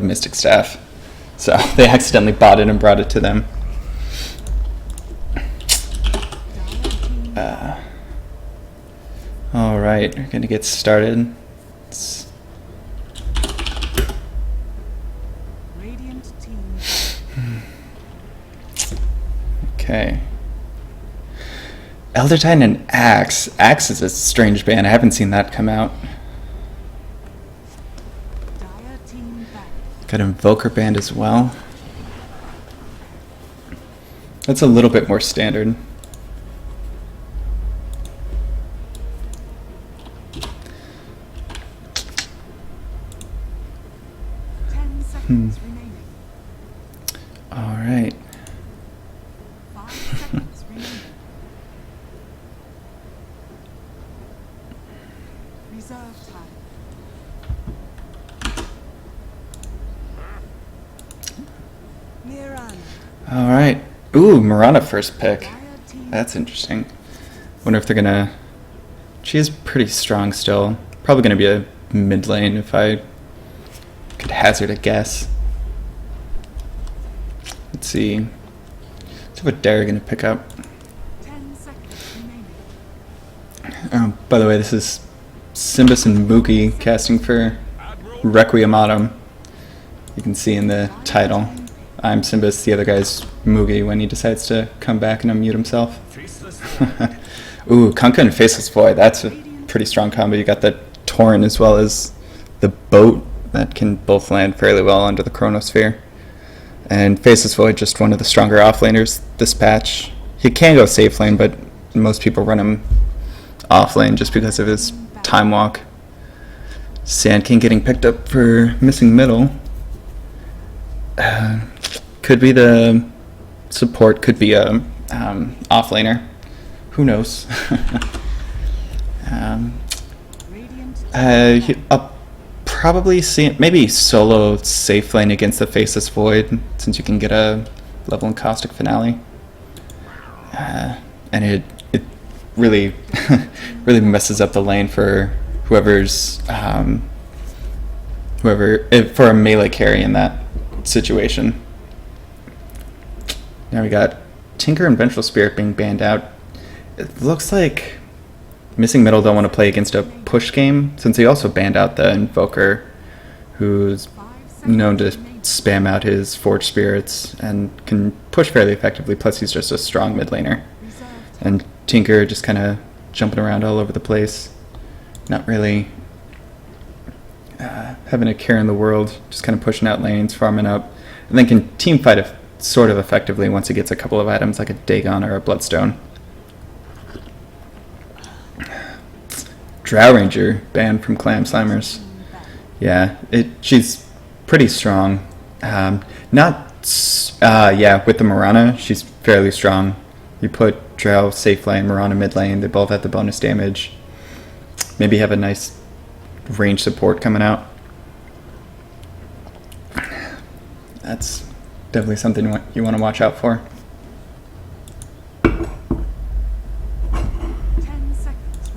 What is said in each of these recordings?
Mystic Staff. So they accidentally bought it and brought it to them. Alright, we're going to get started. Okay. Elder Titan and Axe. Axe is a strange band. I haven't seen that come out. Got Invoker band as well. That's a little bit more standard. All right. All right. Ooh, Mirana first pick. That's interesting. Wonder if they're gonna. She is pretty strong still. Probably gonna be a mid lane if I could hazard a guess. Let's see. Let's see what Dara gonna pick up. Oh, by the way, this is Simbus and Mookie casting for Requiem Autumn. You can see in the title. I'm Simbus, the other guy's Moogie when he decides to come back and unmute himself. Ooh, Kunkka and Faceless Void. That's a pretty strong combo. You got the Torrent as well as the Boat that can both land fairly well under the Chronosphere. And Faceless Void, just one of the stronger offlaners this patch. He can go safe lane, but most people run him off lane just because of his time walk. Sand King getting picked up for missing middle. Could be the support, could be a offlaner. Who knows? I'll probably see maybe solo safe lane against the Faceless Void, since you can get a level in Caustic Finale. And it really really messes up the lane for whoever's for a melee carry in that situation. Now we got Tinker and Vengeful Spirit being banned out. It looks like Missing Middle don't want to play against a push game, since they also banned out the Invoker, who's known to spam out his Forged Spirits and can push fairly effectively, plus he's just a strong mid laner. And Tinker just kind of jumping around all over the place, not really having a care in the world, just kind of pushing out lanes, farming up, and then can team fight sort of effectively once he gets a couple of items like a Dagon or a Bloodstone. Drow Ranger banned from Klam Slammers. Yeah, she's pretty strong. Yeah, with the Mirana, she's fairly strong. You put Drow safe lane, Mirana mid lane, they both have the bonus damage. Maybe have a nice range support coming out. That's definitely something you want to watch out for. 10 seconds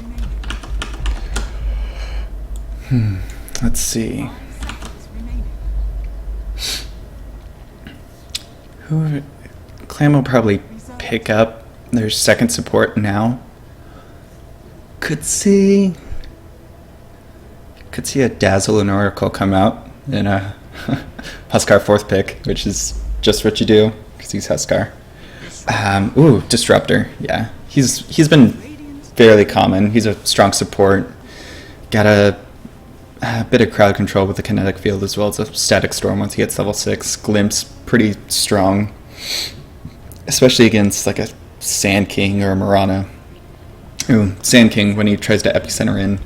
remaining. Let's see. 5 seconds remaining. Who Klam will probably pick up their second support now. Could see a Dazzle and Oracle come out in a Huskar fourth pick, which is just what you do because he's Huskar. Ooh, Disruptor. Yeah, he's been fairly common. He's a strong support. Got a bit of crowd control with the kinetic field as well as a static storm once he gets level 6. Glimpse, pretty strong, especially against like a Sand King or a Mirana. Ooh, Sand King, when he tries to epicenter in,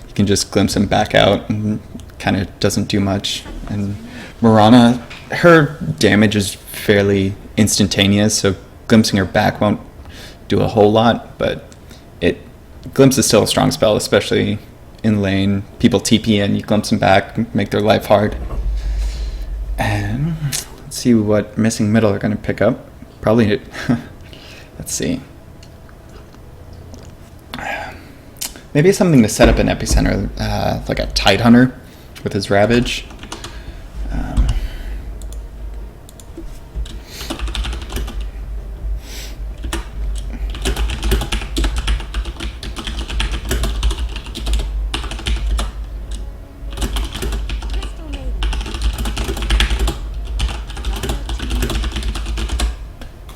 you can just glimpse him back out and kind of doesn't do much. And Mirana, her damage is fairly instantaneous, so glimpsing her back won't do a whole lot, but Glimpse is still a strong spell, especially in lane. People TP in, you glimpse them back, make their life hard. And let's see what Missing Middle are going to pick up. Probably, let's see. Maybe something to set up an epicenter, like a Tidehunter with his Ravage.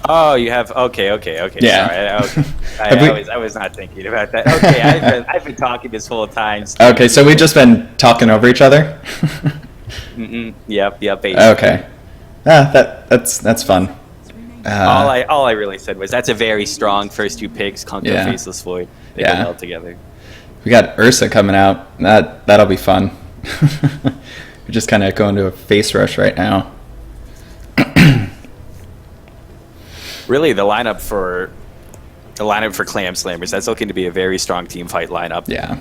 Oh, you have okay. Yeah. Sorry. Okay. Have we- I was not thinking about that. Okay, I've been talking this whole time. Okay, so we've just been talking over each other. Yep. Basically. Okay. That's fun. All I really said was that's a very strong first two picks. Conquer Yeah. Faceless Void. They Yeah. go well together. We got Ursa coming out. That'll be fun. We're just kind of going to a face rush right now. Really, the lineup for Klam Slammers, that's looking to be a very strong team fight lineup. Yeah.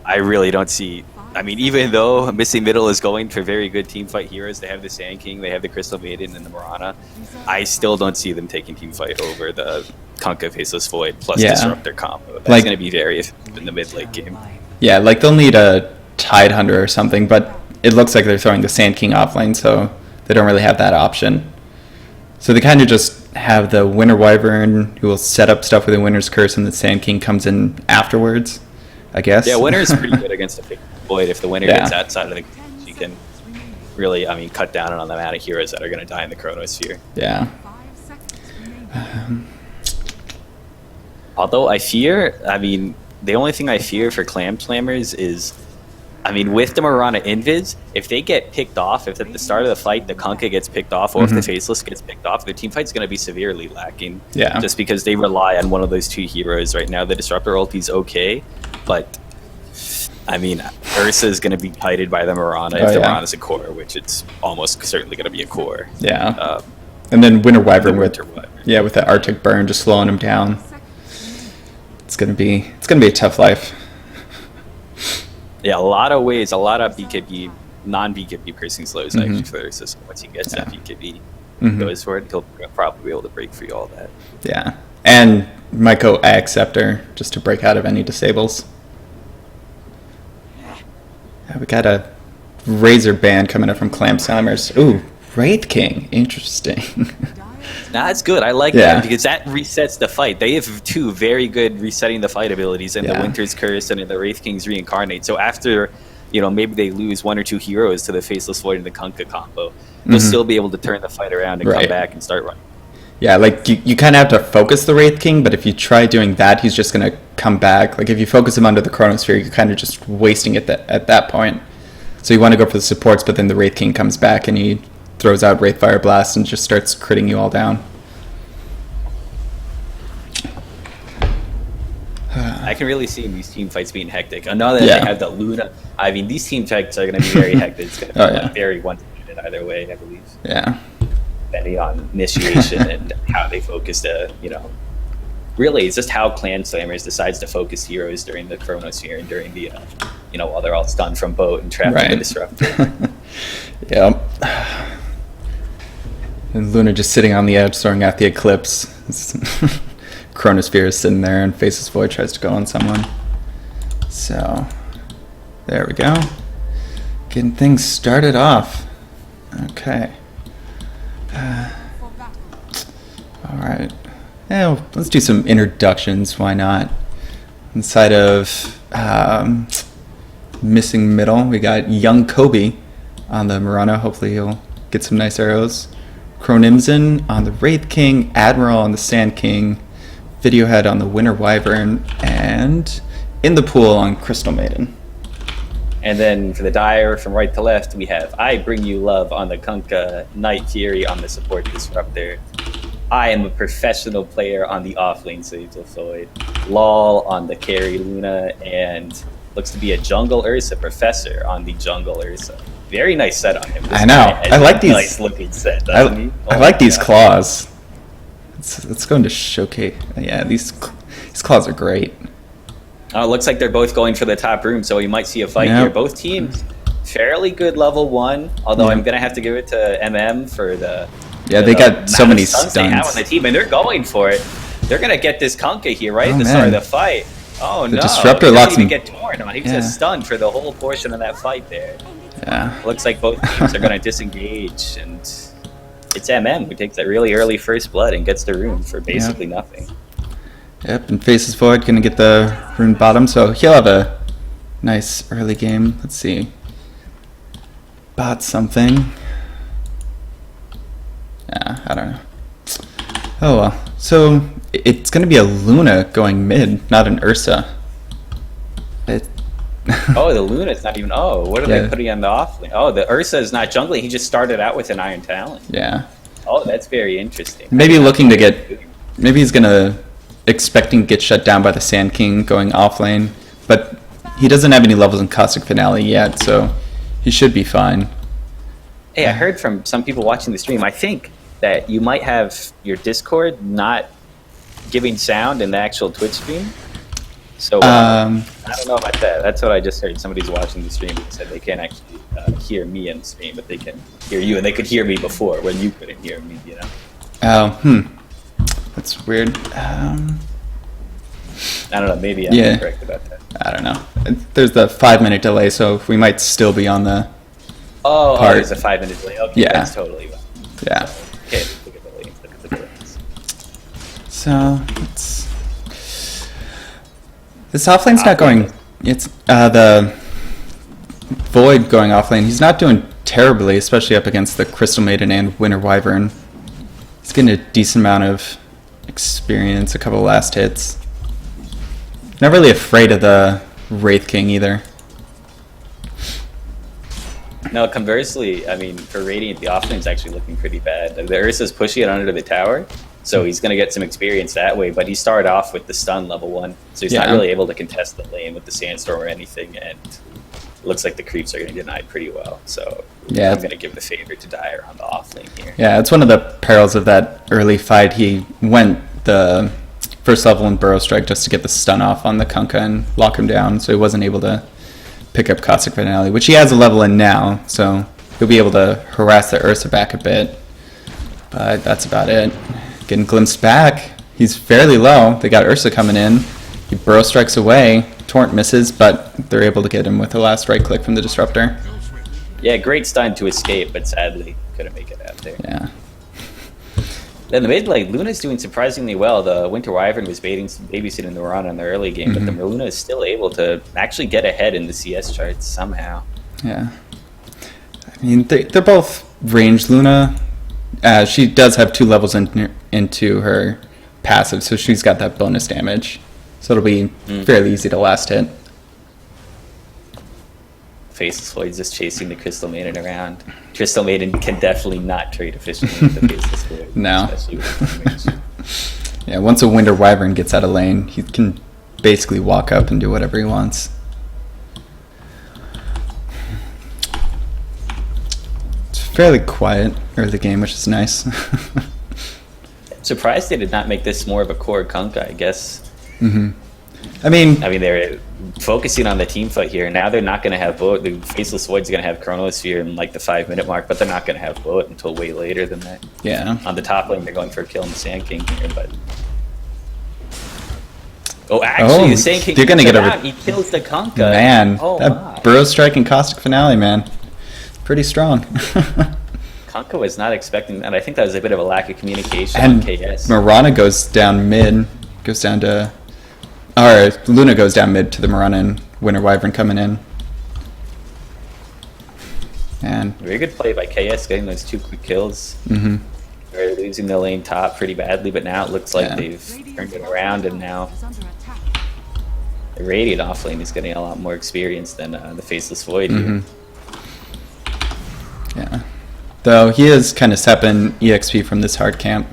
I really don't see. I mean, even though Missing Middle is going for very good team fight heroes, they have the Sand King, they have the Crystal Maiden, and the Marana. I still don't see them taking team fight over the Kunkka Faceless Void plus Yeah. Disruptor combo. That's Like- going to be very effective in the mid late game. Yeah, like they'll need a Tide Hunter or something, but it looks like they're throwing the Sand King offlane, so they don't really have that option. So they kind of just have the Winter Wyvern who will set up stuff with the Winter's Curse, and the Sand King comes in afterwards, I guess. Yeah, Winter is pretty good against the Faceless Void. If the Winter Yeah. gets outside of the she can really, cut down on the amount of heroes that are going to die in the Chronosphere. Yeah. 5 seconds remaining. Although the only thing I fear for Klam Slammers is, with the Marana Invis, if they get picked off, if at the start of the fight the Kunkka gets picked off, or if the Faceless gets picked off, their team fight's going to be severely lacking. Yeah. Just because they rely on one of those two heroes right now. The Disruptor ulti's okay, but Ursa is going to be kited by the Marana if the Marana's a core, which it's almost certainly going to be a core. Yeah. And then Winter Wyvern with Winter Wyvern. with the Arctic Burn just slowing him down. It's gonna be a tough life. Yeah, a lot of ways, a lot of BKB, non-BKB piercing slows actually for Ursa. So once he gets that BKB, goes for it, he'll probably be able to break free all that. Yeah. And might go Ag Scepter just to break out of any disables. Yeah, we got a Razor Band coming up from Klam Slammers. Ooh, Wraith King. Interesting. That's good. I like Yeah. that because that resets the fight. They have two very good resetting the fight abilities in the Yeah. Winter's Curse and in the Wraith King's Reincarnate. So after, maybe they lose one or two heroes to the Faceless Void and the Kunkka combo, they'll still be able to turn the fight around and come Right. back and start running. Yeah, like you kind of have to focus the Wraith King, but if you try doing that, he's just going to come back. Like if you focus him under the Chronosphere, you're kind of just wasting it at that point. So you want to go for the supports, but then the Wraith King comes back and he throws out Wraith Fire Blast and just starts critting you all down. I can really see these team fights being hectic. I know that Yeah. they have the Luna. These team fights are going to be very hectic. It's going to be Oh, yeah. very one-sided either way, I believe. Yeah. Depending on initiation and how they focus really it's just how Klan Slammers decides to focus heroes during the Chronosphere and during the while they're all stunned from boat and trapped in the Right. Disruptor. Yep. And Luna just sitting on the edge, throwing out the Eclipse. Chronosphere is sitting there, and Faceless Void tries to go on someone. So, there we go. Getting things started off. Okay. For battle. All right. Yeah, well, let's do some introductions. Why not? Inside of Missing Middle, we got Young Kobe on the Marana. Hopefully he'll get some nice arrows. Kronimson on the Wraith King, Admiral on the Sand King, Videohead on the Winter Wyvern, and in the pool on Crystal Maiden. And then for the Dire, from right to left, we have I Bring You Love on the Kunkka, Night Fury on the Support Disruptor. I am a professional player on the offlane Faceless Void. LOL on the carry Luna, and looks to be a Jungle Ursa Professor on the Jungle Ursa. Very nice set on him. This I know. guy has I like a these- Nice looking set, doesn't he? I Oh like my these God. claws. Let's go into showcase. Yeah, these claws are great. It looks like they're both going for the top room, so we might see a fight Yep. here. Both teams fairly good level 1, although Yeah. I'm going to have to give it to MM for the Yeah, they got so amount of many stuns they have on stuns. the team, and they're going for it. They're going to get this Kunkka here right Oh, at the start of man. the fight. Oh, The no. Disruptor He doesn't locks even him- get torn on. He was Yeah. just stunned for the whole portion of that fight there. Yeah. Looks like both teams are going to disengage, and it's MM who takes that really early first blood and gets the rune for basically nothing. Yep, and Faceless Void gonna get the rune bottom, so he'll have a nice early game. Let's see. Bot something. Yeah, I don't know. Oh well. So it's going to be a Luna going mid, not an Ursa. It, Oh, the Luna's not even. Oh, what are Yeah. they putting on the offlane? Oh, the Ursa is not jungling. He just started out with an Iron Talon. yeah. Oh, that's very interesting. Maybe looking to get. Maybe he's gonna expecting to get shut down by the Sand King going off lane, but he doesn't have any levels in Caustic Finale yet, so he should be fine. Hey, I heard from some people watching the stream. I think that you might have your Discord not giving sound in the actual Twitch stream. So I don't know about that. That's what I just heard. Somebody's watching the stream and said they can't actually hear me in the stream, but they can hear you, and they could hear me before when you couldn't hear me. You know. Oh, that's weird. I don't know. Maybe I'm Yeah. incorrect about that. I don't know. There's the 5-minute delay, so we might still be on the. Oh, Part. there's a 5-minute delay. Okay, Yeah. that's totally fine. Yeah. Okay, look at the links. Look at the links. So it's. This offlane's not going. It's the Void going offlane. He's not doing terribly, especially up against the Crystal Maiden and Winter Wyvern. He's getting a decent amount of experience, a couple last hits. Not really afraid of the Wraith King either. No, conversely, I mean, for Radiant, the offlane's actually looking pretty bad. The Ursa's pushing it under the tower, so he's going to get some experience that way, but he started off with the stun level 1, so he's not Yeah. really able to contest the lane with the Sandstorm or anything, and it looks like the creeps are going to get denied pretty well, so Yeah. I'm going to give the favor to Dire on the offlane here. Yeah, it's one of the perils of that early fight. He went the first level in Burrow Strike just to get the stun off on the Kunkka and lock him down, so he wasn't able to pick up Caustic Finale, which he has a level in now, so he'll be able to harass the Ursa back a bit. But that's about it. Getting glimpsed back. He's fairly low. They got Ursa coming in. He Burrow Strikes away. Torrent misses, but they're able to get him with the last right click from the Disruptor. Yeah, great stun to escape, but sadly couldn't make it out there. Yeah. Then the mid lane, Luna's doing surprisingly well. The Winter Wyvern was babysitting the run on the early game, but the Luna is still able to actually get ahead in the CS charts somehow. Yeah. I mean, they're both ranged. Luna, she does have 2 levels into her passive, so she's got that bonus damage. So it'll be fairly easy to last hit. Faceless Void's just chasing the Crystal Maiden around. Crystal Maiden can definitely not trade efficiently with the Faceless Void. No. Especially with damage. Yeah, once a Winter Wyvern gets out of lane, he can basically walk up and do whatever he wants. It's fairly quiet early game, which is nice. I'm surprised they did not make this more of a core Kunkka, I guess. I mean, They're focusing on the team fight here. Now they're not going to have boat. The Faceless Void's going to have Chronosphere in like the 5-minute mark, but they're not going to have boat until way later than that. yeah. On the top lane, they're going for a kill on the Sand King here, but... Oh, actually, the Sand King they're gonna comes get around, over- he kills the Kunkka. Man, Oh, that my. Burrow Strike and Caustic Finale, man. Pretty strong. Kunkka was not expecting that. I think that was a bit of a lack of communication And on KS. Mirana goes down mid, goes down to... Or Luna goes down mid to the Mirana and Winter Wyvern coming in. And Very good play by KS, getting those 2 quick kills. mhm. They're losing the lane top pretty badly, but now it looks like Yeah. they've turned it around, and now is under attack. the Radiant offlane is getting a lot more experience than the Faceless Void here. Yeah. Though he is kind of sapping EXP from this hard camp.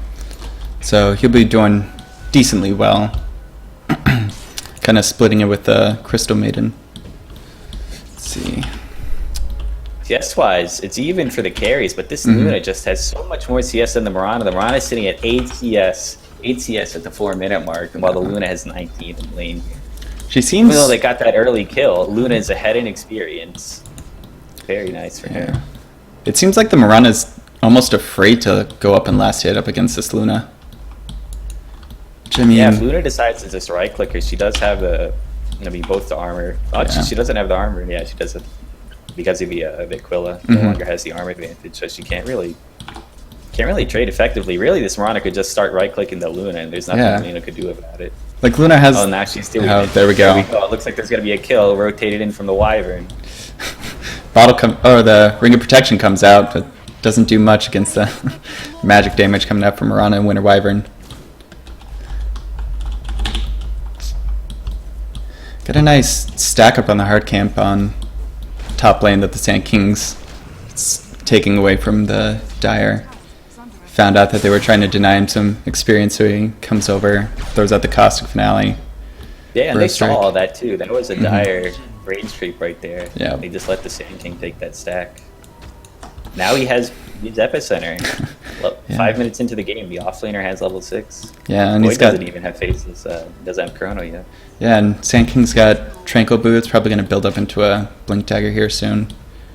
So he'll be doing decently well. Kind of splitting it with the Crystal Maiden. Let's see. CS-wise, it's even for the carries, but this Luna just has so much more CS than the Mirana. The Mirana is sitting at 8 CS at the 4-minute mark, and while the Luna has 19 in lane. She seems... Even though they got that early kill, Luna is ahead in experience. Very nice for her. Yeah. It seems like the Mirana is almost afraid to go up and last hit up against this Luna. Which, I mean... Yeah, if Luna decides to just right click her, she does have both the armor. Oh, Yeah. she doesn't have the armor. Yeah, she does it because of the Aquila. No longer has the armor advantage, so she can't really trade effectively. Really, this Mirana could just start right clicking the Luna, and there's nothing Yeah. Luna could do about it. Like Luna has... Oh, now she's doing Oh, it. there we go. It looks like there's gonna be a kill rotated in from the Wyvern. the Ring of Protection comes out, but doesn't do much against the magic damage coming out from Mirana and Winter Wyvern. Got a nice stack up on the hard camp on top lane that the Sand Kings taking away from the Dire. Found out that they were trying to deny him some experience, so he comes over, throws out the Caustic Finale. Yeah, and for they a saw strike. all that too. That was a dire range creep right there. Yeah. They just let the Sand King take that stack. Now he has his epicenter. Yeah. 5 minutes into the game, the offlaner has level 6. Yeah, and Boy he's got doesn't even have faces. Doesn't have Chrono yet. and Sand King's got Tranquil Boots, probably going to build up into a Blink Dagger here soon.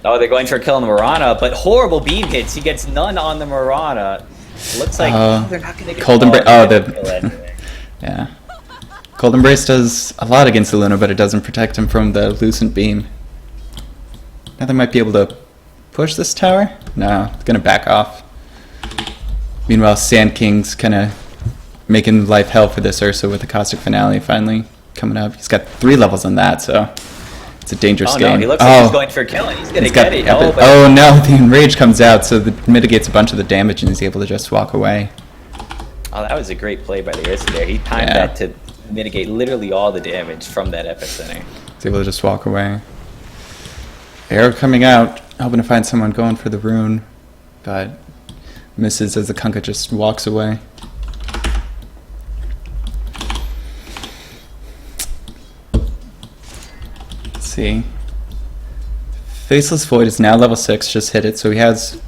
Oh, they're going for a kill on the Mirana, but horrible beam hits. He gets none on the Mirana. Looks like they're not going to get Cold the Embrace. ball. Oh, They're the gonna kill anyway. yeah. Cold Embrace does a lot against the Luna, but it doesn't protect him from the Lucent Beam. Now they might be able to push this tower. No, it's going to back off. Meanwhile, Sand King's kind of making life hell for this Ursa with the Caustic Finale finally coming up. He's got 3 levels on that, so it's a dangerous Oh game. no, he looks like he's going for a kill and he's going to He's got get it. epic- but oh no, the Enrage comes out, so it mitigates a bunch of the damage and he's able to just walk away. Oh, that was a great play by the Ursa there. He timed Yeah. that to mitigate literally all the damage from that epicenter. He's able to just walk away. Arrow coming out, hoping to find someone going for the rune, but misses as the Kunkka just walks away. Let's see. Faceless Void is now level 6, just hit it, so he has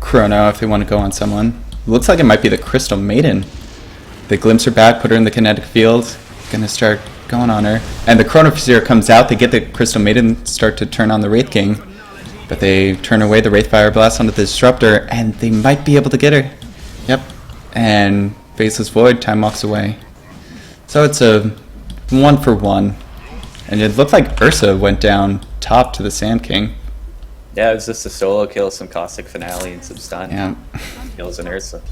Chrono if they want to go on someone. Looks like it might be the Crystal Maiden. They glimpse her back, put her in the kinetic field, gonna start going on her. And the Chrono Sphere comes out, they get the Crystal Maiden, start to turn on the Wraith King. But they turn away the Wraith Fire Blast onto the Disruptor, and they might be able to get her. Yep. And Faceless Void, time walks away. So it's a 1-for-1. And it looked like Ursa went down top to the Sand King. Yeah, it was just a solo kill, some Caustic Finale, and some stun. Yeah. Kills an Ursa.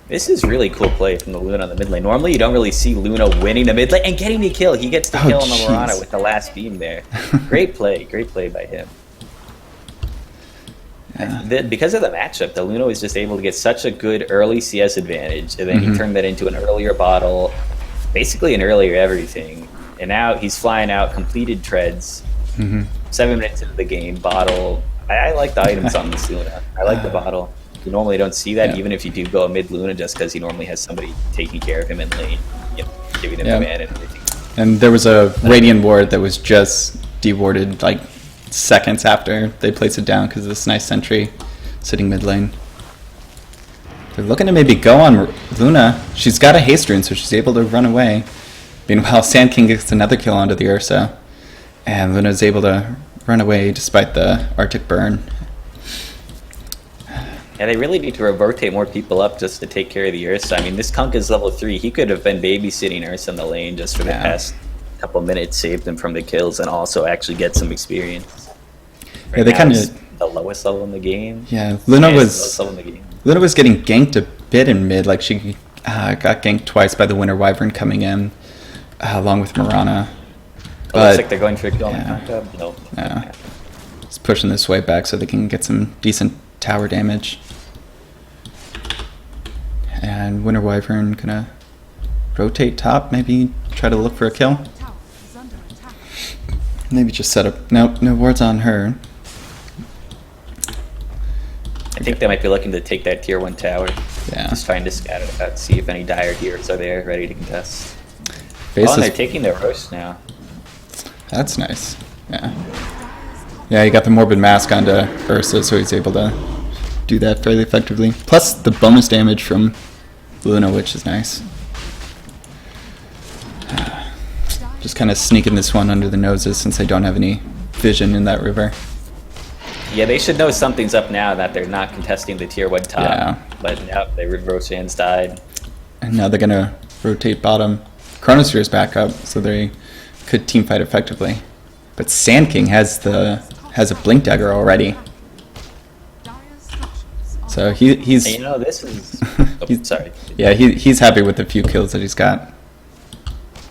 This is really cool play from the Luna on the mid lane. Normally, you don't really see Luna winning the mid lane and getting the kill. He gets the Oh, kill on the jeez. Mirana with the last beam there. Great play by him. Yeah. Because of the matchup, the Luna was just able to get such a good early CS advantage, and then he turned that into an earlier bottle, basically an earlier everything. And now he's flying out completed treads. 7 minutes into the game, bottle. I like the items on this Luna. I like the bottle. You normally don't see that, Yeah. even if you do go a mid Luna, just because he normally has somebody taking care of him in lane, giving him Yeah. command and everything. And there was a Radiant Ward that was just dewarded like seconds after they placed it down because of this nice sentry sitting mid lane. They're looking to maybe go on Luna. She's got a haste rune, so she's able to run away. Meanwhile, Sand King gets another kill onto the Ursa, and Luna's able to run away despite the Arctic burn. Yeah, they really need to rotate more people up just to take care of the Ursa. I mean, this Kunk is level 3. He could have been babysitting Ursa in the lane just for the Yeah. past couple minutes, saved him from the kills, and also actually get some experience. Yeah, they now kinda- he's the lowest level in the game. Yeah, Luna Yeah, he's the was lowest level in the game. Luna was getting ganked a bit in mid, like she got ganked twice by the Winter Wyvern coming in, along with Mirana. It But looks like they're going for a kill on the yeah. Kunk. No. Yeah. Just pushing this way back so they can get some decent tower damage. And Winter Wyvern gonna rotate top, maybe try to look for a kill. Tower is under attack. Maybe just set up. Nope, no wards on her. I think they might be looking to take that tier 1 tower. Yeah. Just trying to scatter it out, see if any dire heroes are there ready to contest. Oh, Faceless. and they're taking their Rosh now. That's nice. Yeah. Yeah, he got the Morbid Mask onto Ursa, so he's able to do that fairly effectively. Plus the bonus damage from Luna, which is nice. Just kind of sneaking this one under the noses since they don't have any vision in that river. Yeah, they should know something's up now that they're not contesting the tier 1 top. Yeah. But now they Roshan's died. And now they're gonna rotate bottom. Chronosphere's back up, so they could team fight effectively. But Sand King has a Blink Dagger already, Dire structures are so he's And you know, this is... Oh, He's- sorry. yeah he's happy with the few kills that he's got.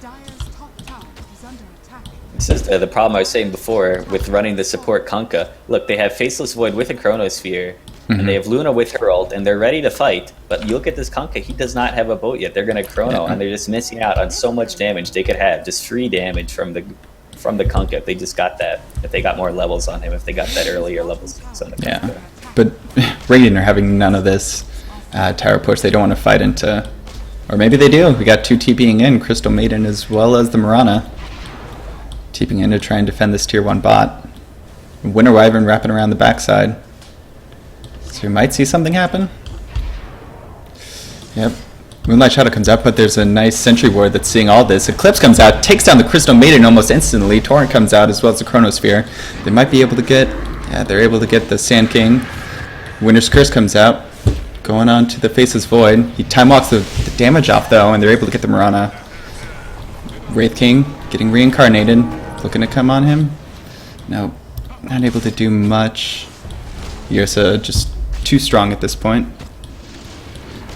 Dire's top tower is under attack. This is the problem I was saying before with running the support Kunkka. Look, they have Faceless Void with a Chronosphere. and they have Luna with her ult, and they're ready to fight. But you look at this Kunkka, he does not have a boat yet. They're going to chrono, and they're just missing out on so much damage they could have. Just free damage from the Kunkka if they just got that. If they got more levels on him, if they got that earlier level 6 on the Kunkka. Yeah, but Radiant are having none of this tower push. They don't want to fight into... Or maybe they do. We got 2 TPing in, Crystal Maiden as well as the Mirana. TPing in to try and defend this tier 1 bot. Winter Wyvern wrapping around the backside. So we might see something happen. Yep. Moonlight Shadow comes out, but there's a nice sentry ward that's seeing all this. Eclipse comes out, takes down the Crystal Maiden almost instantly. Torrent comes out as well as the Chronosphere. They might be able to get... Yeah, they're able to get the Sand King. Winter's Curse comes out. Going on to the Faceless Void. He time walks the damage off though, and they're able to get the Mirana. Wraith King getting reincarnated. Looking to come on him. No, not able to do much. Ursa just too strong at this point.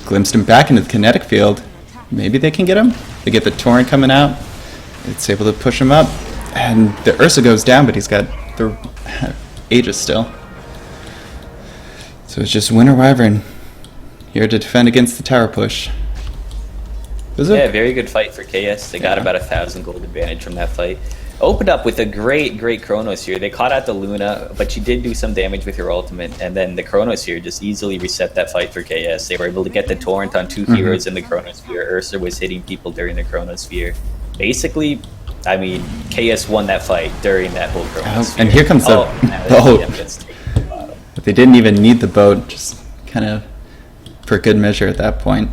Glimpsed him back into the kinetic field. Maybe they can get him. They get the Torrent coming out. It's able to push him up. And the Ursa goes down, but he's got the Aegis still. So it's just Winter Wyvern here to defend against the tower push. Yeah, very good fight for KS. They got about 1,000 gold advantage from that fight. Opened up with a great Chronosphere. They caught out the Luna, but she did do some damage with her ultimate, and then the Chronosphere just easily reset that fight for KS. They were able to get the Torrent on 2 heroes in the Chronosphere. Ursa was hitting people during the Chronosphere. Basically, I mean, KS won that fight during that whole Chronosphere. And here comes the boat. But they didn't even need the boat, just kind of for good measure at that point.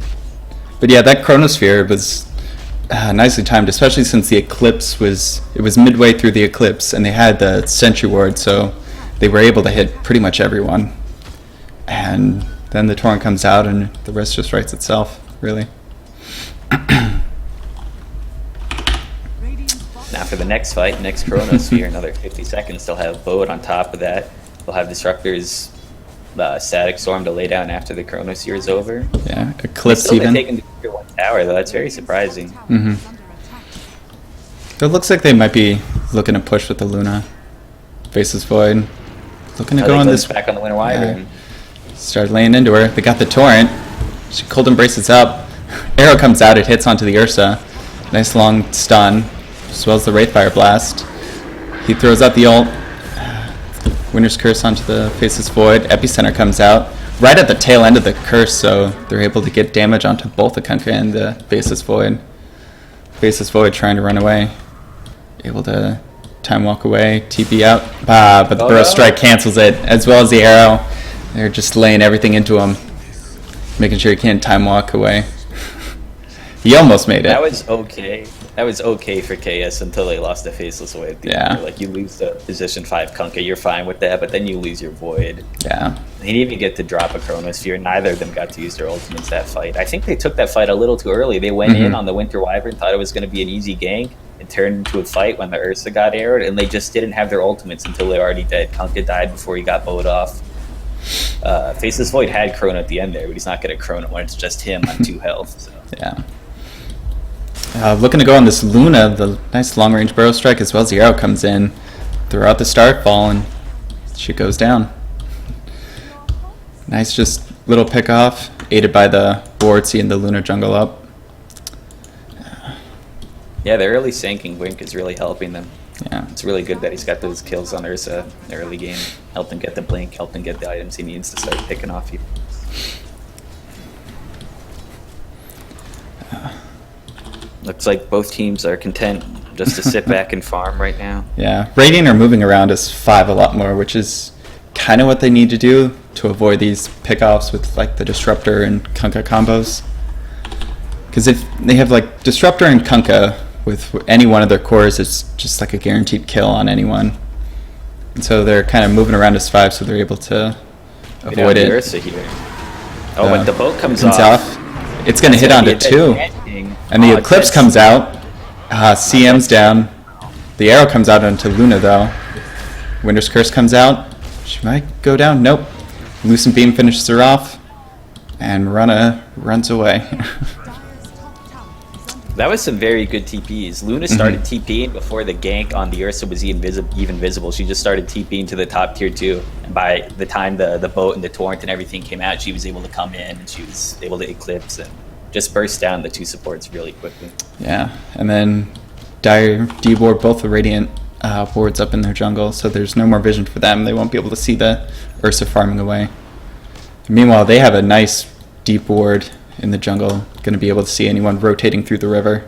But yeah, that Chronosphere was nicely timed, especially since the Eclipse was midway through the Eclipse, and they had the Sentry Ward, so they were able to hit pretty much everyone. And then the Torrent comes out, and the rest just writes itself, really. Now for the next fight, next Chronosphere, another 50 seconds. They'll have Boat on top of that. They'll have Disruptor's Static Storm to lay down after the Chronosphere is over. Yeah, Eclipse still even. Taking the tier 1 tower, though. That's very surprising. It looks like they might be looking to push with the Luna. Faceless Void. Looking to go on this... back on the Winter Wyvern. Started laying into her. They got the Torrent. She Cold Embraces up. Arrow comes out. It hits onto the Ursa. Nice long stun. As well as the Wraithfire Blast. He throws out the ult. Winter's Curse onto the Faceless Void. Epicenter comes out. Right at the tail end of the curse, so they're able to get damage onto both the Kunkka and the Faceless Void. Faceless Void trying to run away. Able to time walk away. TP out. But the Burrow Strike cancels it, as well as the arrow. They're just laying everything into him. Making sure he can't time walk away. He almost made it. That was okay. That was okay for KS until they lost the Faceless Void. Yeah. Like, you lose the position 5 Kunkka, you're fine with that, but then you lose your Void. Yeah. They didn't even get to drop a Chronosphere. Neither of them got to use their ultimates that fight. I think they took that fight a little too early. They went in on the Winter Wyvern, thought it was going to be an easy gank. It turned into a fight when the Ursa got arrowed, and they just didn't have their ultimates until they were already dead. Kunkka died before he got bowed off. Faceless Void had Chrono at the end there, but he's not going to Chrono when it's just him on 2 health. So. Yeah. Looking to go on this Luna, the nice long-range Burrow Strike, as well as the arrow comes in throughout the Starfall, and she goes down. Nice just little pick-off, aided by the ward seeing the Lunar Jungle up. Yeah, the early Sanking Wink is really helping them. Yeah. It's really good that he's got those kills on Ursa in the early game. Helped him get the blink, helped him get the items he needs to start picking off you. Looks like both teams are content just to sit back and farm right now. Yeah, Radiant are moving around as 5 a lot more, which is kind of what they need to do to avoid these pickoffs with like the Disruptor and Kunkka combos. Because if they have like Disruptor and Kunkka with any one of their cores, it's just like a guaranteed kill on anyone. And so they're kind of moving around as 5, so they're able to avoid it. Ursa here. Oh, but the boat comes off. It's going to hit onto 2. And the Eclipse comes out. CM's down. The arrow comes out onto Luna though. Winter's Curse comes out. She might go down. Nope. Lucent Beam finishes her off. And Mirana runs away. That was some very good TPs. Luna started TPing before the gank on the Ursa was even visible. She just started TPing to the top tier 2. And by the time the boat and the torrent and everything came out, she was able to come in and she was able to eclipse and just burst down the 2 supports really quickly. Yeah, and then Dire deward both the Radiant wards up in their jungle, so there's no more vision for them. They won't be able to see the Ursa farming away. Meanwhile, they have a nice deep ward in the jungle, going to be able to see anyone rotating through the river.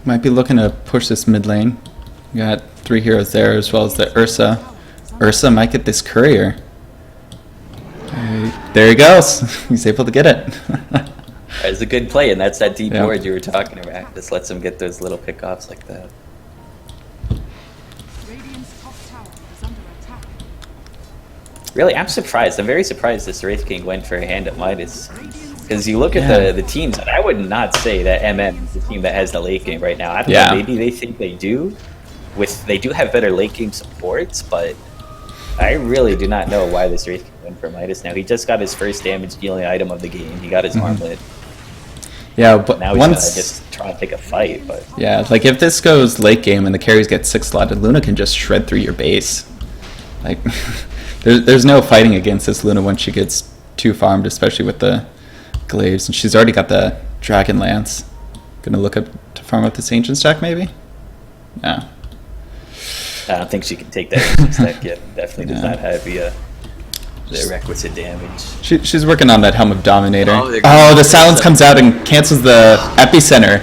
Might be looking to push this mid lane. We got 3 heroes there as well as the Ursa. Ursa might get this courier. There he goes. He's able to get it. It's a good play, and that's that deep Yeah. ward you were talking about. Just lets him get those little pickoffs like that. Radiant's top tower is under attack. Really, I'm surprised. I'm very surprised this Wraith King went for a hand at Midas. Because you look at the teams, and I would not say that MM is the team that has the late game right now. I don't know, maybe they think they do. They do have better late game supports, but I really do not know why this Wraith King went for Midas now. He just got his first damage dealing item of the game. He got his armlet. Yeah, but Now he's gonna just try to take a fight, but yeah, like if this goes late game and the carries get 6 slotted, Luna can just shred through your base. Like, there's no fighting against this Luna once she gets 2 farmed, especially with the glaives, and she's already got the Dragon Lance. Gonna look up to farm up this Ancient stack, maybe? No. I don't think she can take that stack yet. Definitely does not have the requisite damage. She's working on that Helm of Dominator. Oh, The silence comes out and cancels the epicenter.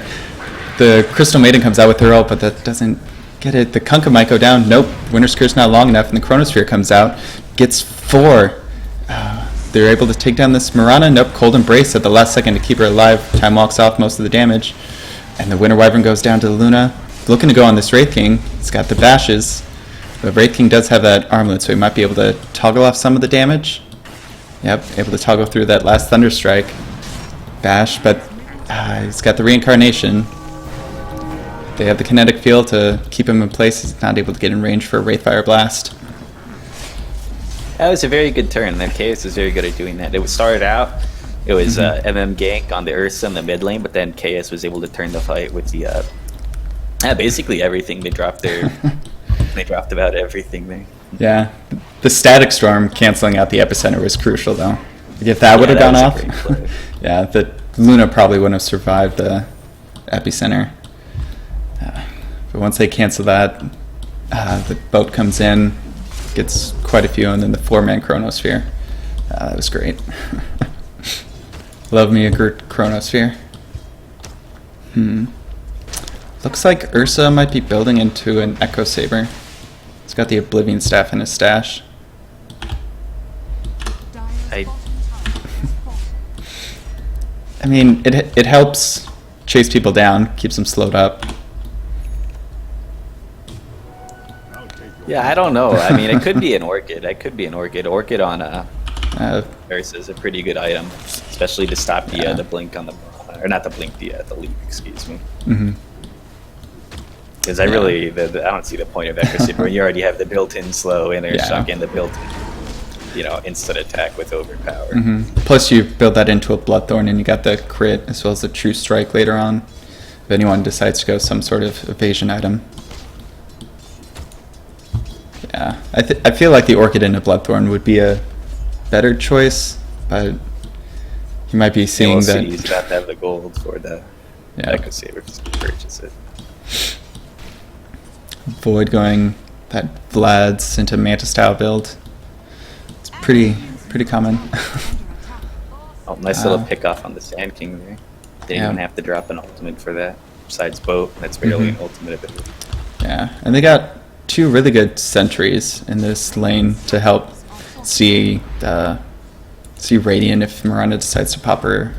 The Crystal Maiden comes out with her ult, but that doesn't get it. The Kunkka might go down. Nope. Winter's Curse not long enough, and the Chronosphere comes out. Gets 4. They're able to take down this Mirana. Nope. Cold Embrace at the last second to keep her alive. Time walks off most of the damage. And the Winter Wyvern goes down to Luna. Looking to go on this Wraith King. He's got the bashes. The Wraith King does have that armlet, so he might be able to toggle off some of the damage. Yep, able to toggle through that last Thunderstrike. Bash, but he's got the Reincarnation. They have the Kinetic Field to keep him in place. He's not able to get in range for a Wraithfire Blast. That was a very good turn. That KS is very good at doing that. It started out, it was MM gank on the Ursa in the mid lane, but then KS was able to turn the fight with the basically everything. They dropped their they dropped about everything there. Yeah, the Static Storm canceling out the Epicenter was crucial, though. If that would have gone off, yeah, the Luna probably wouldn't have survived the Epicenter. But once they cancel that, the boat comes in, gets quite a few, and then the 4-man Chronosphere. That was great. Love me a Chronosphere. Looks like Ursa might be building into an Echo Saber. He's got the Oblivion Staff in his stash. I mean, it helps chase people down, keeps them slowed up. Yeah, I don't know. I mean, it could be an Orchid. Orchid on Ursa is a pretty good item, especially to stop the blink on the, or not the blink, the leap. Excuse me. Because I don't see the point of Echo Saber when you already have the built-in slow and there's Shock and the built-in, instant attack with overpower. Plus, you build that into a Bloodthorn, and you got the crit as well as the True Strike later on. If anyone decides to go some sort of evasion item. Yeah, I feel like the Orchid into Bloodthorn would be a better choice, but you might be seeing that. He's about to have the gold for the Echo Saber to purchase it. Void going that Vlad's into Manta style build. It's pretty common. Oh, nice little pick off on the Sand King there. Didn't even have to drop an ultimate for that. Besides boat, that's barely an ultimate ability. Yeah, and they got 2 really good sentries in this lane to help see Radiant if Miranda decides to pop her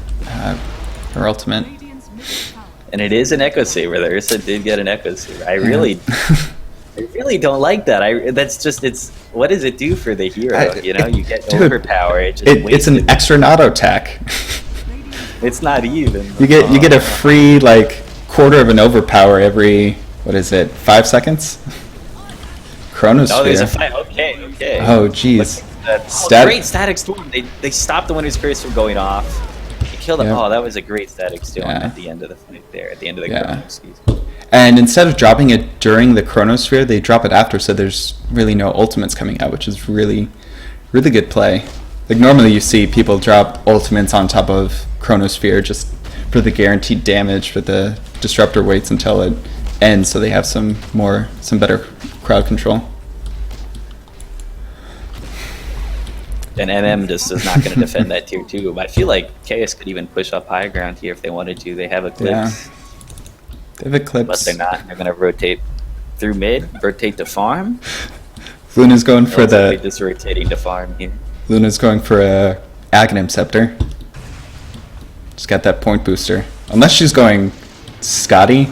ultimate. And it is an Echo Saber. The Ursa did get an Echo Saber. I really don't like that. It's what does it do for the hero? You get overpower. It's an extra auto attack. It's not even. You get a free quarter of an overpower every 5 seconds? Chronosphere. Oh, there's a fight. Okay. Oh, jeez. great static storm. They stopped the Winter's Curse from going off. They killed him. Yep. Oh, that was a great static storm Yeah. at the end of the fight there. At the end of the Yeah. chrono, excuse me. And instead of dropping it during the chronosphere, they drop it after, so there's really no ultimates coming out, which is really, really good play. Like normally you see people drop ultimates on top of chronosphere just for the guaranteed damage, but the disruptor waits until it ends so they have some better crowd control. And NM just is not going to defend that tier 2. But I feel like KS could even push up high ground here if they wanted to. They have Eclipse. Yeah. They have Eclipse. But they're not. They're going to rotate through mid, rotate to farm. Luna's going for They're the just rotating to farm here. Luna's going for a Aghanim Scepter. Just got that point booster. Unless she's going Scotty.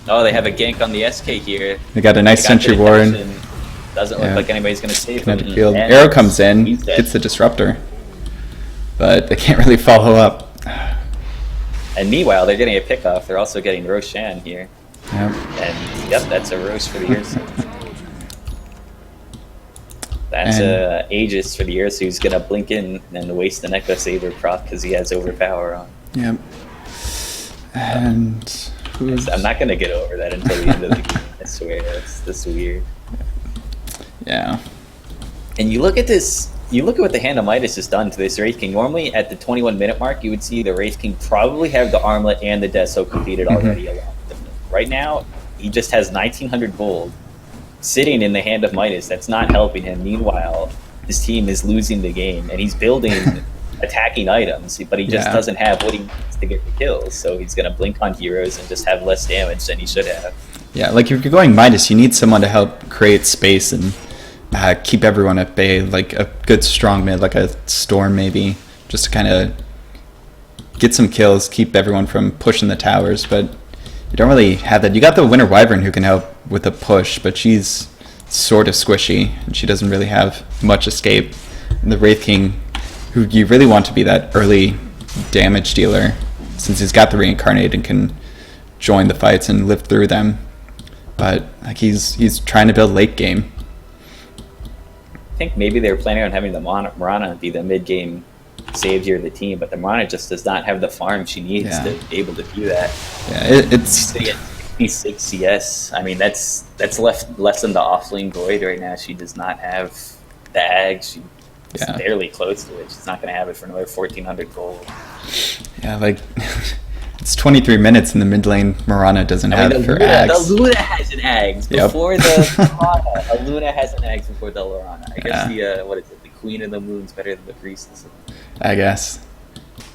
Oh, they have a gank on the SK here. They got a nice They got Sentry the Ward. attention. Doesn't Yeah. look like anybody's going to save him. Kinetic Field. And Arrow comes in, he's dead. gets the disruptor. But they can't really follow up. And meanwhile, they're getting a pickoff. They're also getting Roshan here. Yep. And yep, that's a Rosh for the Ursa. That's And- Aegis for the Ursa, who's gonna blink in and waste an Echo Saber proc because he has overpower on. Yep. And who's... I'm not gonna get over that until the end of the game. I swear, that's weird. Yeah. And you look at this. You look at what the Hand of Midas has done to this Wraith King. Normally, at the 21-minute mark, you would see the Wraith King probably have the Armlet and the Deso completed already along with him. Right now, he just has 1,900 gold sitting in the Hand of Midas. That's not helping him. Meanwhile, his team is losing the game, and he's building attacking items, but he just doesn't have what he needs to get the kills. So he's going to blink on heroes and just have less damage than he should have. Yeah, like if you're going Midas, you need someone to help create space and keep everyone at bay, like a good strong mid, like a Storm maybe, just to kind of get some kills, keep everyone from pushing the towers, but you don't really have that. You got the Winter Wyvern who can help with a push, but she's sort of squishy, and she doesn't really have much escape. And the Wraith King, who you really want to be that early damage dealer, since he's got the Reincarnate and can join the fights and live through them. But like he's trying to build late game. I think maybe they were planning on having the Marana be the mid-game savior of the team, but the Marana just does not have the farm she needs to be able to do that. Yeah, it's... P6 CS. I mean, that's less than the offlane Void right now. She does not have the Ag. She's barely close to it. She's not going to have it for another 1,400 gold. Yeah, like... It's 23 minutes and the mid lane Marana doesn't have her Ags. The Luna has an Ags before the Lorana. Luna has an Ags before the Lorana. I guess the, what is it, the Queen of the Moon's better than the Priestess. I guess.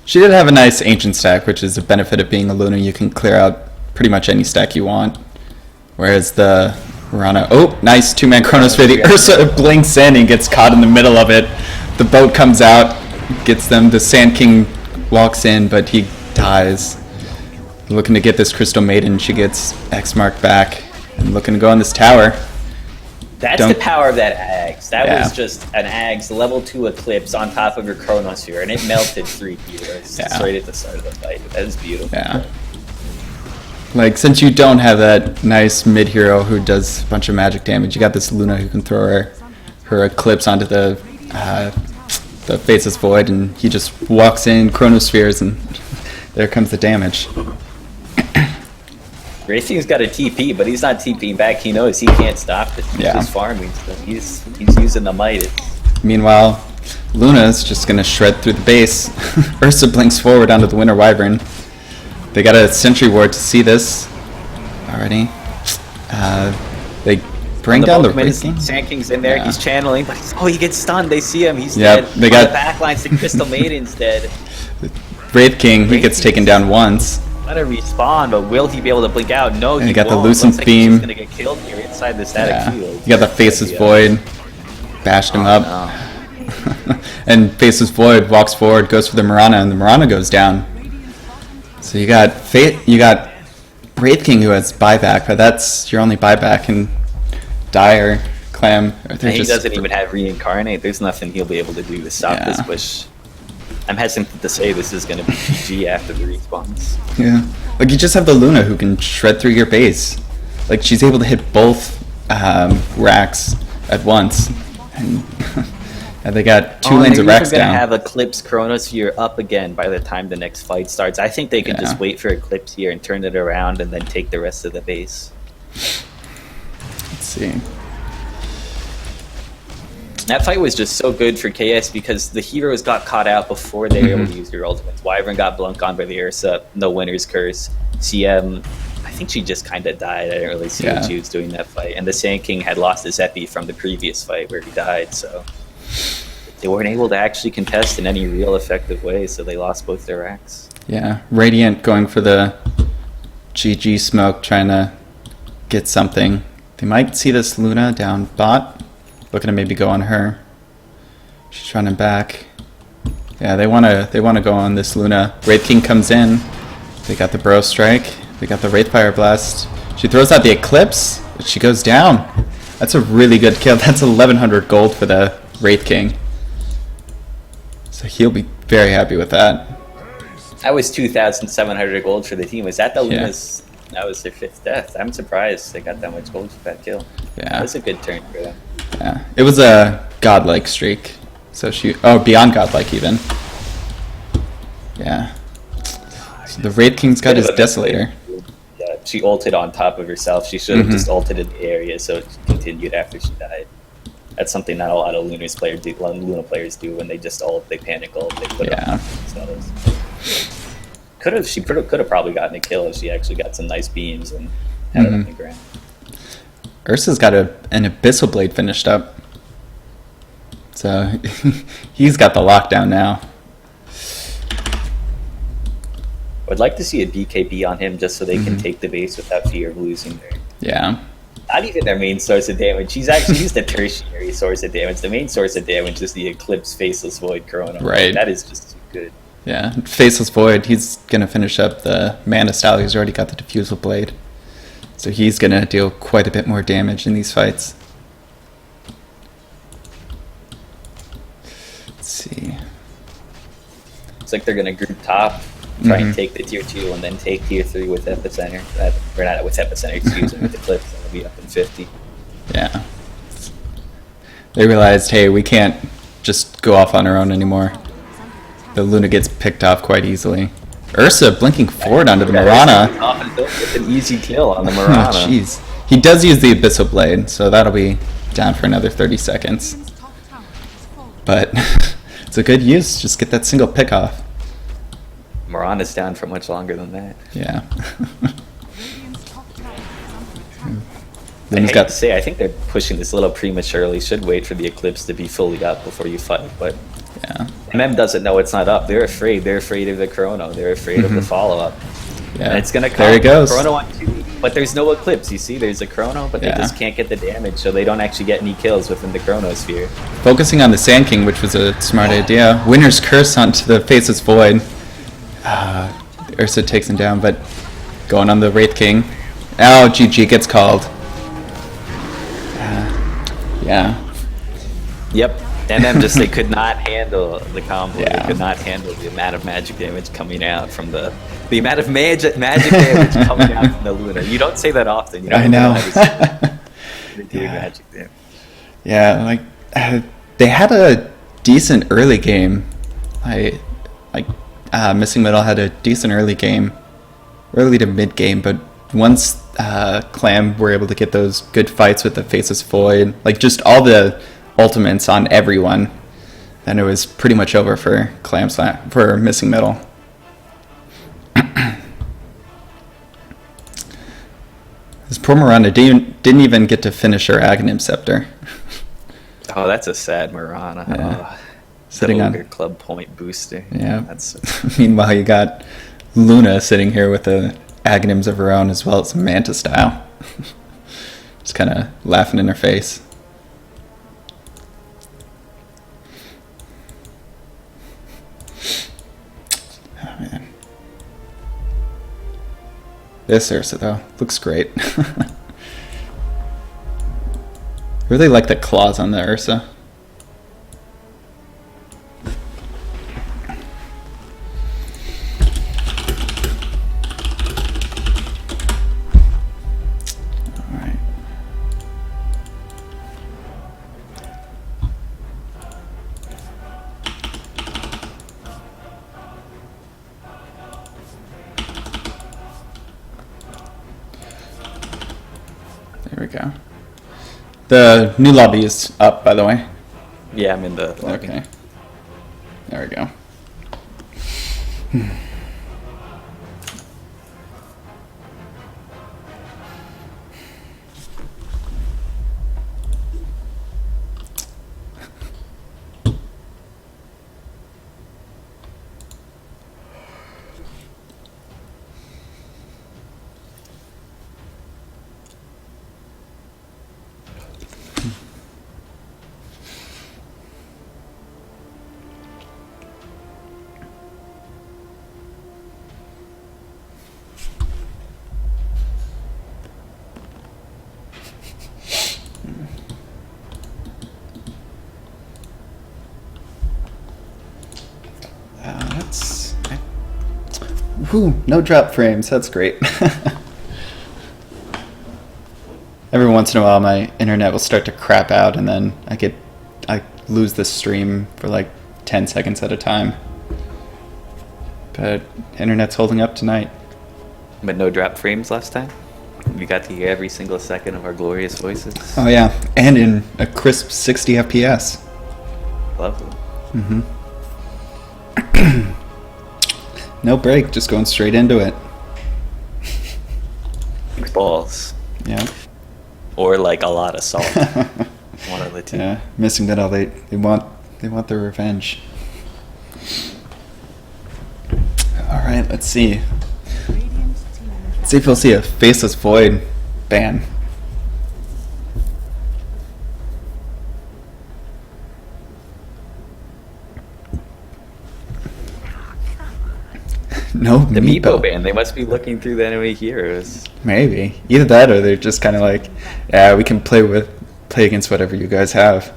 She did have a nice Ancient stack, which is a benefit of being a Luna. You can clear out pretty much any stack you want. Whereas the Marana, oh, nice 2-man Chronosphere. The Ursa blinks in and gets caught in the middle of it. The boat comes out, gets them. The Sand King walks in, but he dies. Looking to get this Crystal Maiden. She gets X mark back and looking to go on this tower. That's the power of that Ags. That was just an Ags level 2 Eclipse on top of your Chronosphere, and it melted 3 heroes right at the start of the fight. That is beautiful. Yeah. Like, since you don't have that nice mid hero who does a bunch of magic damage, you got this Luna who can throw her Eclipse onto the Faceless Void, and he just walks in, Chronospheres, and there comes the damage. Racing's got a TP, but he's not TPing back. He knows he can't stop it. He's just farming. So he's using the Midas. Meanwhile, Luna's just gonna shred through the base. Ursa blinks forward onto the Winter Wyvern. They got a Sentry Ward to see this already. They bring down the Wraith King. Sand King's in there. He's channeling, but he gets stunned. They see him. He's dead. They got the backlines. The Crystal Maiden's dead. Wraith King, he gets taken down once. Gotta respawn, but will he be able to blink out? No, and he got won't. the Lucent Beam. He's gonna get killed here inside the static field. You got the Faceless Void. Bashed him up. No. And Faceless Void walks forward, goes for the Marana, and the Marana goes down. So you got Wraith King who has buyback, but that's your only buyback, and Dire, Klam. He doesn't even have Reincarnate. There's nothing he'll be able to do to stop this push. I'm hesitant to say this is going to be GG after the respawns. Yeah. Like, you just have the Luna who can shred through your base. Like, she's able to hit both racks at once. And And they got 2 and lanes they're of Rex even gonna down. have Eclipse Chronosphere up again by the time the next fight starts. I think they could Yeah. just wait for Eclipse here and turn it around and then take the rest of the base. Let's see. That fight was just so good for KS because the heroes got caught out before they were able to use their ultimates. Wyvern got blunk on by the Ursa, no winner's curse. CM, I think she just kind of died. I didn't really see what she was doing that fight. And the Sand King had lost his epi from the previous fight where he died, so they weren't able to actually contest in any real effective way, so they lost both their racks. Yeah, Radiant going for the GG smoke, trying to get something. They might see this Luna down bot. Looking to maybe go on her. She's running back. Yeah, they wanna go on this Luna. Wraith King comes in. They got the Bro Strike. They got the Wraith Fire Blast. She throws out the Eclipse. She goes down. That's a really good kill. That's 1100 gold for the Wraith King. So he'll be very happy with that. That was 2,700 gold for the team. Was that the Yeah. Luna's? That was their 5th death. I'm surprised they got that much gold for that kill. Yeah. That was a good turn for them. Yeah, it was a godlike streak. So beyond godlike even. Yeah. So the Wraith King's got his Desolator. Yeah, she ulted on top of herself. She should have just ulted in the area, so it continued after she died. That's something not a lot of Luna players do when they just ult, they panic ult, they put up themselves. She could have probably gotten a kill if she actually got some nice beams and had it on the ground. Ursa's got an Abyssal Blade finished up. So he's got the lockdown now. I'd like to see a BKB on him just so they can take the base without fear of losing their... Not even their main source of damage. He's the tertiary source of damage. The main source of damage is the Eclipse Faceless Void Corona. Right. That is just too good. Yeah, Faceless Void, he's going to finish up the Mana Style. He's already got the Diffusal Blade. So he's going to deal quite a bit more damage in these fights. Let's see. It's like they're going to group top, try and take the tier 2, and then take tier 3 with Epicenter. Or not with Epicenter, excuse me, with Eclipse, and it'll be up in 50. Yeah. They realized, hey, we can't just go off on our own anymore. The Luna gets picked off quite easily. Ursa blinking forward onto the Mirana. It's an easy kill on the Oh, Mirana. jeez. He does use the Abyssal Blade, so that'll be down for another 30 seconds. Radiant's top tower has fallen. But it's a good use. Just get that single pick off. Mirana's down for much longer than that. Yeah. Radiant's top tower is under attack. Then I he's hate got to say, I think they're pushing this a little prematurely. Should wait for the Eclipse to be fully up before you fight, but MM doesn't know it's not up. They're afraid. They're afraid of the Chrono. They're afraid of the follow-up. Yeah. And it's going to come. There he goes. Chrono on 2, but there's no Eclipse. You see, there's a Chrono, but they just can't get the damage, so they don't actually get any kills within the Chronosphere. Focusing on the Sand King, which was a smart idea. Winner's Curse onto the Faceless Void. Ursa takes him down, but going on the Wraith King. Oh, GG gets called. Yeah. Yep. MM just, they could not handle the combo. Yeah. They could not handle the amount of magic damage coming out from the amount of magic damage coming out from the Luna. You don't say that often. You know, I know. They're doing magic damage. Yeah, like they had a decent early game. Missing Middle had a decent early game, early to mid game, but once Klam were able to get those good fights with the Faceless Void, like just all the ultimates on everyone, then it was pretty much over for for Missing Middle. This poor Miranda didn't even get to finish her Aghanim Scepter. Oh, that's a sad Mirana. Yeah. Oh, Sitting on Ogre Club point booster. Yeah. That's Meanwhile, you got Luna sitting here with the Aghanims of her own as well as Manta Style. Just kind of laughing in her face. Oh, man. This Ursa, though, looks great. Really like the claws on the Ursa. There we go. The new lobby is up, by the way. Yeah, I'm in the lobby. Okay. There we go. That's... Whew, no drop frames. That's great. Every once in a while, my internet will start to crap out, and then I lose the stream for like 10 seconds at a time. But internet's holding up tonight. But no drop frames last time? We got to hear every single second of our glorious voices. Oh yeah, and in a crisp 60 FPS. Lovely. Mm-hmm. No break, just going straight into it. Big balls. Yeah. Or like a lot of salt. One of the two. Yeah, missing middle. They want their revenge. All right, let's see. Radiant team Let's see if we'll see a Faceless Void ban. No The Meepo. Meepo band, they must be looking through the enemy heroes. Maybe either that, or they're just kind of like, yeah, we can play against whatever you guys have.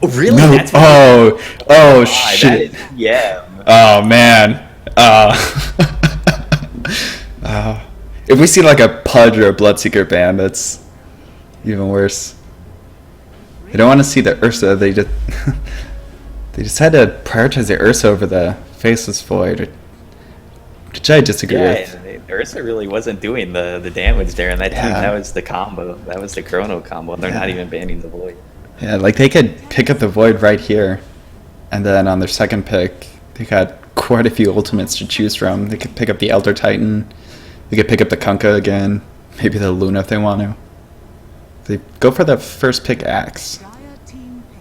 Oh, really? No. That's Oh God, shit. that is, yeah. Oh man. If we see like a Pudge or a Bloodseeker ban, that's even worse. They don't want to see the Ursa. They just they just had to prioritize the Ursa over the Faceless Void, which I disagree with. Yeah, Ursa really wasn't doing the damage there, and that team, Yeah. that was the combo. That was the Chrono combo, and they're not even banning the Void. Yeah, like they could pick up the Void right here, and then on their second pick, they got quite a few ultimates to choose from. They could pick up the Elder Titan, they could pick up the Kunkka again, maybe the Luna if they want to. They go for the first pick Axe. Dire team pick.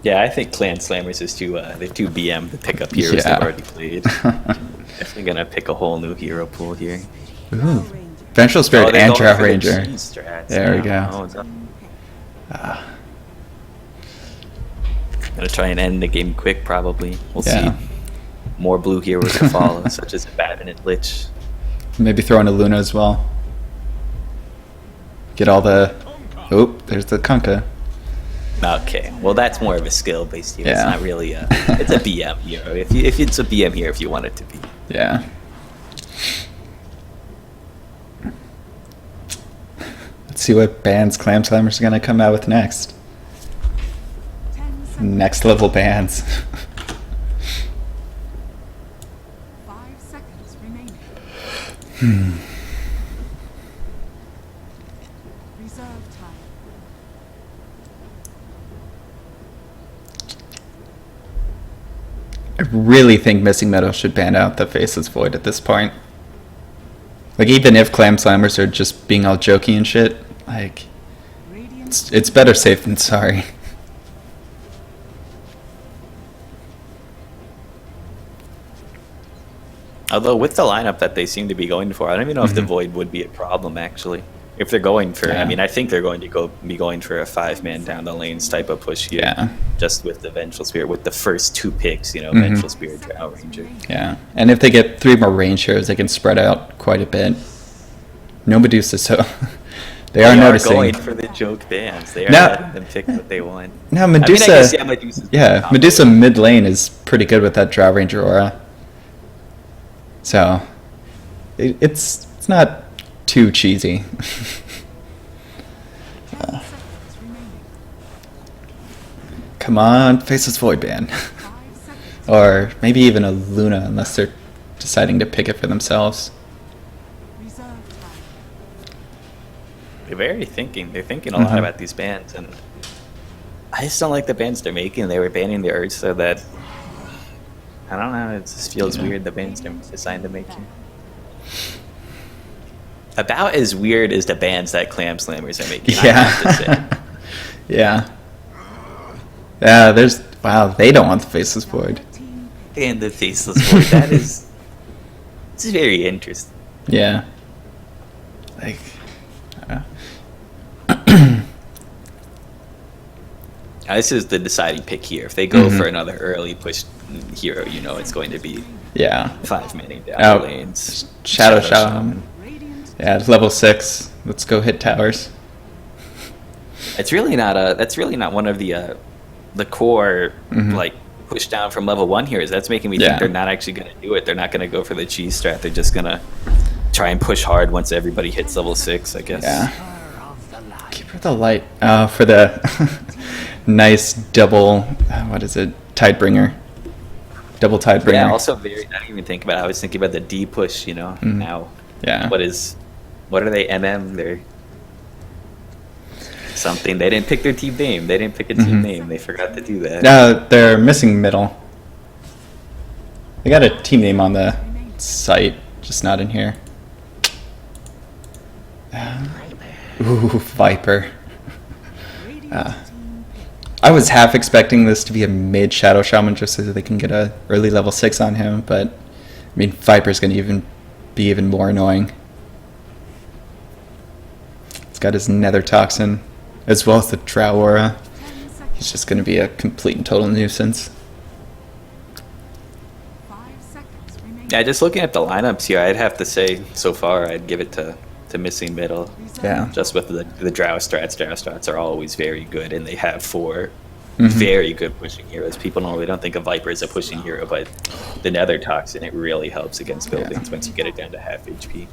Yeah, I think Clan Slammers is too they're too BM to pick up heroes Yeah. they've already played. Definitely gonna pick a whole new hero pool here. Ooh. Vengeful Spirit they're and going Drought for the Ranger. cheese strats There we now. go. Oh, it's up. Gonna try and end the game quick, probably. We'll Yeah. see. More blue heroes to follow, such as Abaddon and Lich. Maybe throw in a Luna as well. Get all the... Oh, there's the Kunkka. Okay, well that's more of a skill-based hero. It's Yeah. not really a. It's a BM hero. If it's a BM hero, if you want it to be. Yeah. Let's see what bands Clam Slammers are going to come out with next. 10 seconds. Next level bands. 5 seconds remaining. Reserve time. I really think Missing Meadow should ban out the Faceless Void at this point. Like, even if Clam Slammers are just being all jokey and shit, like, Radiant it's better safe than sorry. Although with the lineup that they seem to be going for, I don't even know if the Mhm. Void would be a problem actually. If they're going for, Yeah. I mean, I think they're going to be going for a 5-man down the lanes type of push here. Yeah. Just with the Vengeful Spirit, with the first 2 picks, you know, Mhm. Vengeful Spirit, Drow Ranger. Yeah. And if they get 3 more range heroes, they can spread out quite a bit. No Medusa, so they are noticing. going for the joke bands. They are Now- letting them pick what they want. Now, I mean, Medusa... I guess, yeah, Medusa's Yeah, top. Medusa mid lane is pretty good with that Drow Ranger aura. So, it's not too cheesy. 10 seconds remaining. Come on, Faceless Void ban. 5 seconds. Or maybe even a Luna, unless they're deciding to pick it for themselves. Reserve time. They're very thinking. They're thinking a lot about these bans, and I just don't like the bans they're making. They were banning the Urge so that I don't know. It just feels weird. The bans they're deciding to make here. About as weird as the bans that Klam Slammers are making. I have to say. Yeah. Yeah. They don't want the faceless void. And the faceless void. That is. It's very interesting. Yeah. Like. This is the deciding pick here. If they go for another early push hero, you know it's going to be 5 minute down the lanes. Shadow Shaman. Yeah, it's level 6. Let's go hit towers. It's really not that's really not one of the core like push down from level 1 heroes. That's making me think they're not actually going to do it. They're not going to go for the cheese strat. They're just going to try and push hard once everybody hits level 6, I guess. Yeah. Keeper of the Light. For the nice double, what is it? Tidebringer. Double Tidebringer. Yeah, also I didn't even think about it. I was thinking about the D push, you know, now. Yeah. What are they, MM? They're something. They didn't pick their team name. They didn't pick a team name. They forgot to do that. No, they're missing middle. They got a team name on the site, just not in here. Ooh, Viper. I was half expecting this to be a mid Shadow Shaman just so that they can get a early level 6 on him, but I mean Viper's going to be even more annoying. He's got his Nether Toxin as well as the Drow Aura. He's just going to be a complete and total nuisance. Yeah, just looking at the lineups here, I'd have to say so far I'd give it to missing middle. Yeah. Just with the Drow strats. Drow strats are always very good, and they have 4 very good pushing heroes. People normally don't think of Viper as a pushing hero, but the Nether Toxin, it really helps against buildings once you get it down to half HP.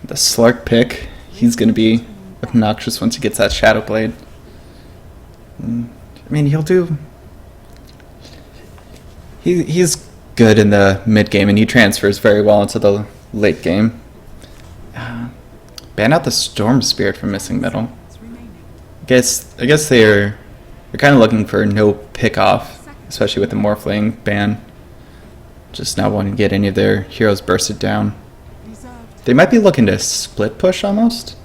The Slark pick, he's going to be obnoxious once he gets that Shadow Blade. I mean, he'll do... He's good in the mid game, and he transfers very well into the late game. Ban out the Storm Spirit from missing middle. I guess they're kind of looking for no pick off, especially with the Morphling ban. Just not wanting to get any of their heroes bursted down. They might be looking to split push almost,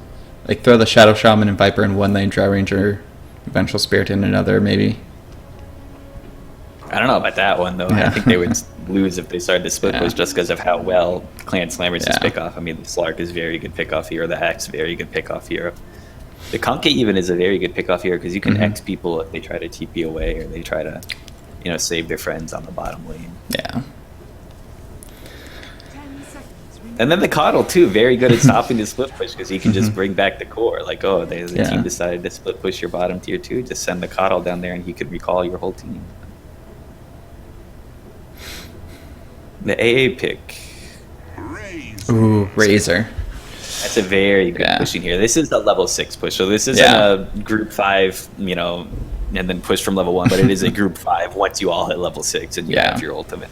like throw the Shadow Shaman and Viper in one lane, Drow Ranger, Vengeful Spirit in another, maybe. I don't know about that one, though. Yeah. I think they would lose if they started to split push just because of how well Clan Slammers is pick off. I mean, the Slark is very good pick off hero. The Hex, very good pick off hero. The Conke even is a very good pick off hero because you can X people if they try to TP away or they try to, save their friends on the bottom lane. Yeah. And then the Coddle, too, very good at stopping the split push because he can just bring back the core. Like, the team decided to split push your bottom tier 2, just send the Coddle down there and he could recall your whole team. The AA pick. Ooh, Razor. That's a very good pushing here. This is the level 6 push, so this isn't a group 5, and then push from level 1, but it is a group 5 once you all hit level 6 and you have your ultimate.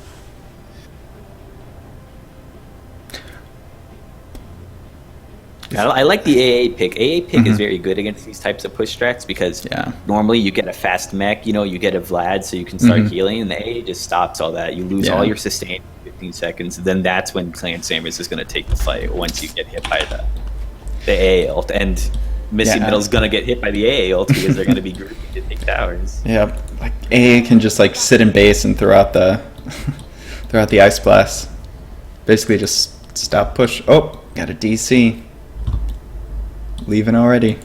I like the AA pick. AA pick is very good against these types of push strats because normally you get a fast mech, you get a Vlad so you can start healing, and the AA just stops all that. You lose all your sustain in 15 seconds, then that's when Clan Samus is going to take the fight once you get hit by the AA ult. And Missy Middle's going to get hit by the AA ult because they're going to be grouping to take towers. Yeah, like AA can just like sit in base and throw out the Ice Blast. Basically just stop push. Oh, got a DC. Leaving already.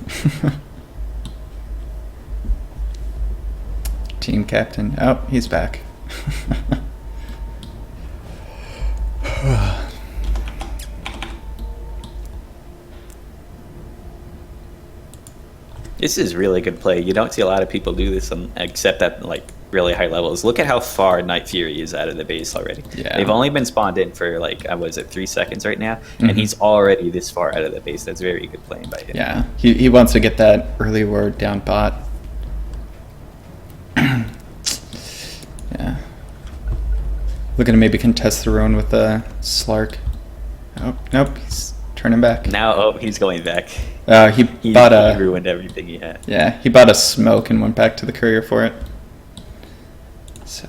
Team captain. Oh, he's back. This is really good play. You don't see a lot of people do this except at really high levels. Look at how far Night Fury is out of the base already. Yeah. They've only been spawned in for 3 seconds right now, and he's already this far out of the base. That's very good playing by him. Yeah, he wants to get that early word down bot. Yeah. Looking to maybe contest the rune with the Slark. Oh, nope, he's turn him back. Now, oh, he's going back. He He bought a ruined everything he had. yeah. He bought a smoke and went back to the courier for it. So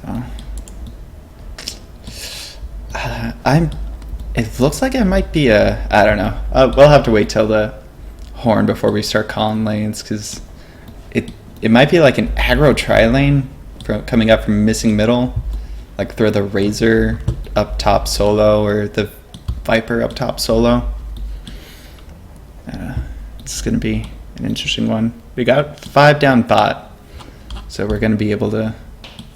I'm. It looks like it might be a. I don't know. We'll have to wait till the horn before we start calling lanes because it might be like an aggro tri lane coming up from missing middle, like throw the Razor up top solo or the Viper up top solo. It's gonna be an interesting one. We got 5 down bot, so we're gonna be able to.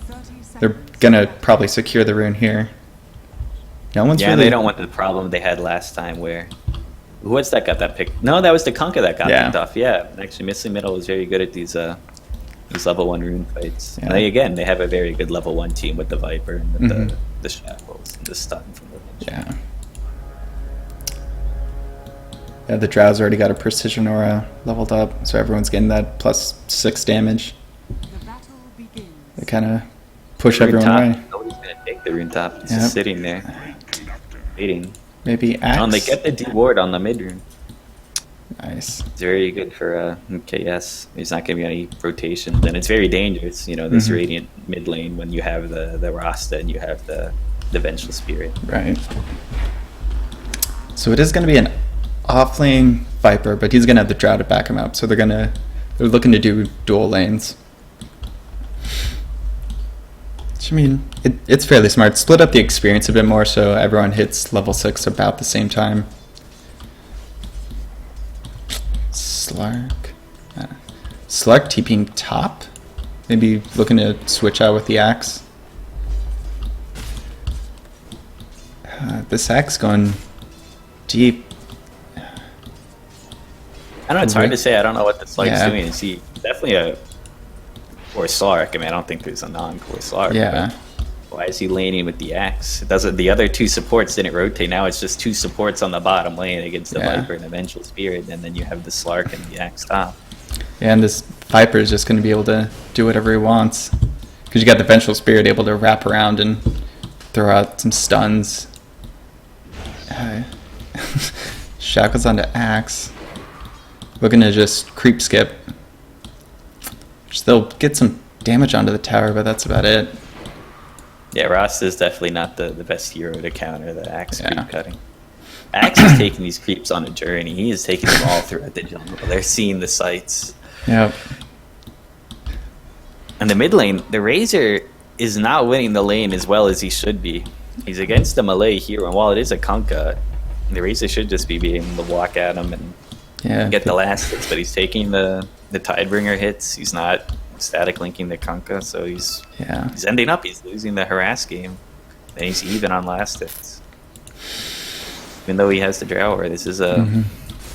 30 They're seconds. gonna probably secure the rune here. No one's Yeah, really. they don't want the problem they had last time where. What's that got that picked? No, that was the Kunkka that got Yeah. picked off. Yeah, actually, Missing Middle was very good at these level 1 rune fights. Yeah. And again, they have a very good level 1 team with the Viper and with Mhm. the Shackles and the stun from the Yeah. Yeah, the Drow's already got a Precision Aura leveled up, so everyone's getting that +6 damage. The battle begins. They kind of push Rune everyone top. away. Nobody's gonna take the rune top. It's Yep. just sitting there, waiting. Maybe Axe. They get the D-ward on the mid rune. Nice. It's very good for KS. There's not going to be any rotations, and it's very dangerous. You know, this Mhm. Radiant mid lane when you have the Rasta and you have the Vengeful Spirit. Right. So it is going to be an off-lane Viper, but he's going to have the Drow to back him up. So they're looking to do dual lanes. Which, I mean, it's fairly smart. Split up the experience a bit more so everyone hits level 6 about the same time. Slark. Slark TPing top? Maybe looking to switch out with the axe. This axe going deep. I don't know. It's hard to say. I don't know what the Slark's Yeah. doing. Is he definitely a core Slark? I mean, I don't think there's a non-core Slark. Yeah. but Why is he laning with the axe? It doesn't. The other 2 supports didn't rotate. Now it's just 2 supports on the bottom lane against the Yeah. Viper and the Vengeful Spirit, and then you have the Slark and the axe top. Yeah, and this Viper is just going to be able to do whatever he wants. Because you got the Vengeful Spirit able to wrap around and throw out some stuns. Shackles onto Axe. Looking to just creep skip. Which they'll get some damage onto the tower, but that's about it. Yeah, Ross is definitely not the best hero to counter the axe Yeah. creep cutting. Axe is taking these creeps on a journey. He is taking them all throughout the jungle. They're seeing the sights. Yep. And the mid lane, the Razor is not winning the lane as well as he should be. He's against the Malay hero, and while it is a Kunkka, the Razor should just be being able to walk at him and Yeah. get the last hits, but he's taking the Tidebringer hits. He's not static linking the Kunkka, so he's ending up. He's losing the harass game, and he's even on last hits. Even though he has the Drower, this is a.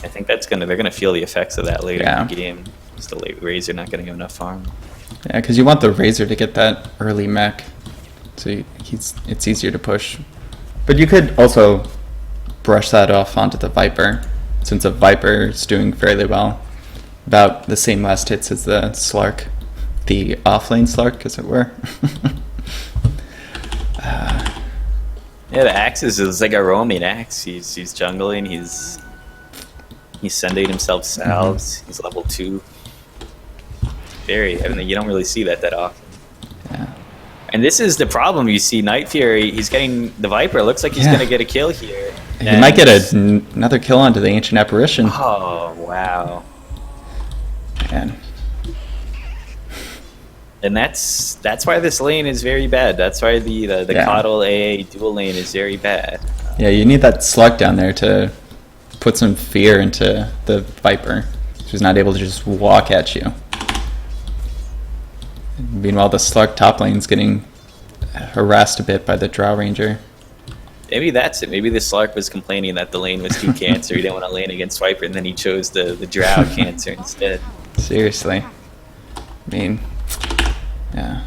I think they're gonna feel the effects of that later in the game. It's the late Razor not getting enough farm. Yeah, because you want the Razor to get that early mech, so it's easier to push. But you could also brush that off onto the Viper, since the Viper is doing fairly well. About the same last hits as the Slark, the offlane Slark, as it were. Yeah, the axe is like a roaming axe. He's jungling. He's sending himself salves. He's level 2. I mean, you don't really see that often. Yeah. And this is the problem. You see Night Fury. He's getting the Viper. Looks like he's Yeah. gonna get a kill here. He might get another kill onto the Ancient Apparition. Oh wow! Man. And that's why this lane is very bad. That's why the Yeah. Coddle AA dual lane is very bad. Yeah, you need that Slug down there to put some fear into the Viper. She's not able to just walk at you. Meanwhile, the Slug top lane's getting harassed a bit by the Drow Ranger. Maybe that's it. Maybe the Slark was complaining that the lane was too cancer. He didn't want to lane against Viper, and then he chose the Drow cancer instead. Seriously. I mean, yeah.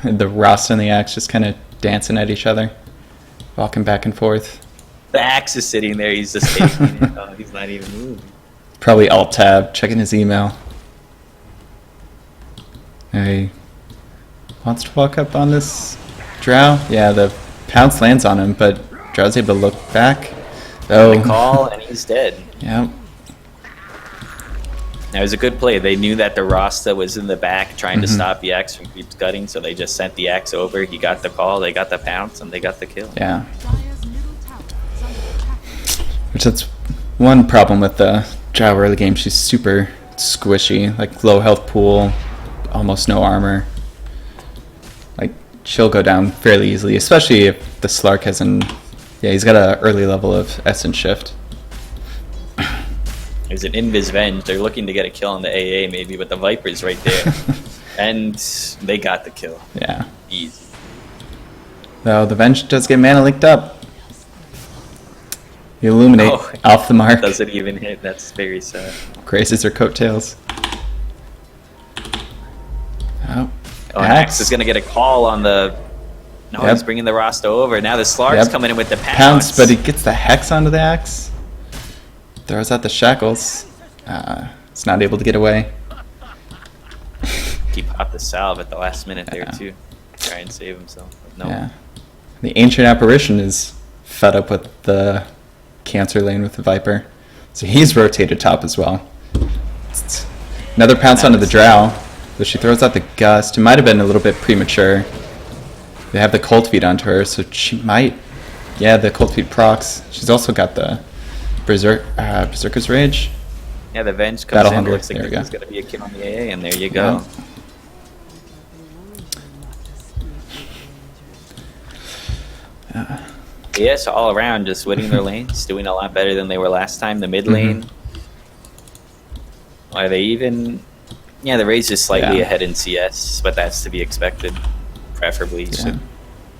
The Rasta and the Axe just kind of dancing at each other, walking back and forth. The axe is sitting there. He's just taking it. Oh, he's not even moving. Probably Alt-Tab, checking his email. He wants to walk up on this Drow. Yeah, the Pounce lands on him, but Drow's able to look back. The Oh, call, and he's dead. yeah. That was a good play. They knew that the Rasta was in the back trying to stop the Axe from creep cutting, so they just sent the Axe over. He got the call, they got the pounce, and they got the kill. Yeah. Dire's middle tower is under attack. Which that's one problem with the Drow early game. She's super squishy, like low health pool, almost no armor. Like she'll go down fairly easily, especially if the Slark has an he's got an early level of Essence Shift. There's an Invis Venge. They're looking to get a kill on the AA maybe, but the Viper's right there. And they got the kill. Yeah. Easy. Though the Venge does get mana linked up. You illuminate off the mark. Doesn't even hit. That's very sad. Graces her coattails. Oh, Axe is going to get a call on the... No, Yep. he's bringing the Rasta over. Now the Slark's coming in with the Pounce, but he gets the Hex onto the Axe. Throws out the shackles. It's not able to get away. He popped the salve at the last minute there, Yeah. too. Try and save himself. But no. Yeah. The Ancient Apparition is fed up with the Cancer lane with the Viper. So he's rotated top as well. Another pounce onto the Drow. So she throws out the Gust. It might have been a little bit premature. They have the Cold Feet onto her, so she might... Yeah, the Cold Feet procs. She's also got the Berserker's Rage. Yeah, the Venge comes Battle in. Hunger. Looks like There we go. there's going to be a kill on the AA, and there you go. Yes, all around, just winning their lanes, doing a lot better than they were last time. The mid lane, are they even? Yeah, the Raze is slightly Yeah. ahead in CS, but that's to be expected. Preferably, he should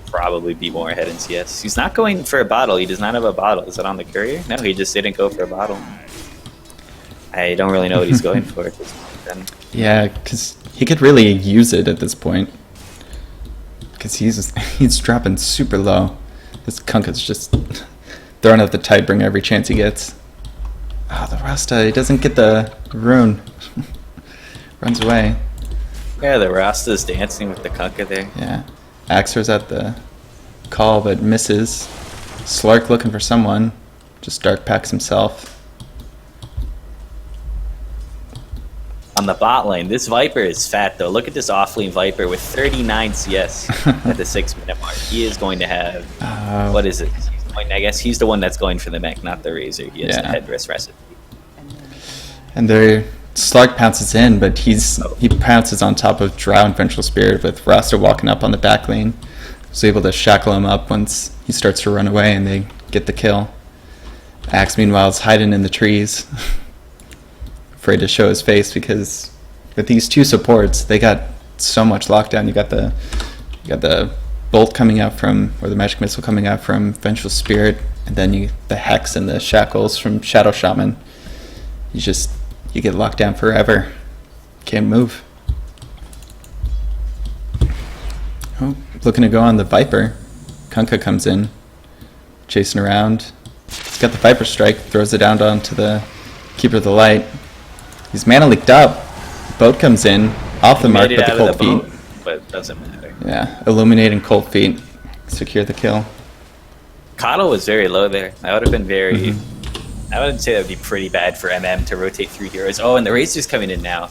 probably be more ahead in CS. He's not going for a bottle. He does not have a bottle. Is it on the courier? No, he just didn't go for a bottle. I don't really know what he's going for at this point. Then. Yeah, because he could really use it at this point. Because he's dropping super low. This Kunkka's just throwing out the Tidebringer every chance he gets. Ah, the Rasta, he doesn't get the rune. Runs away. Yeah, the Rasta's dancing with the Kunkka there. Yeah. Axer's at the call but misses. Slark looking for someone. Just dark packs himself. On the bot lane, this Viper is fat though. Look at this offlane Viper with 39 CS at the 6-minute mark. He is going to have what is it? I guess he's the one that's going for the mech, not the Razor. He has the headrest recipe. And their Slark pounces in, but he pounces on top of Drow and Vengeful Spirit with Rasta walking up on the back lane. Was able to shackle him up once he starts to run away, and they get the kill. Axe meanwhile is hiding in the trees. Afraid to show his face because with these two supports they got so much lockdown. You got the bolt coming out from, or the magic missile coming out from Vengeful Spirit, and then the hex and the shackles from Shadow Shaman. You get locked down forever. Can't move. Oh, looking to go on the Viper. Kunkka comes in, chasing around. He's got the Viper Strike, throws it down onto the Keeper of the Light. He's mana leaked up. Boat comes in, off the mark, but the Cold Feet. But it doesn't matter. Yeah, illuminating Cold Feet. Secure the kill. Coddle was very low there. That would have been very... I would say that would be pretty bad for MM to rotate 3 heroes. Oh, and the Razor's coming in now.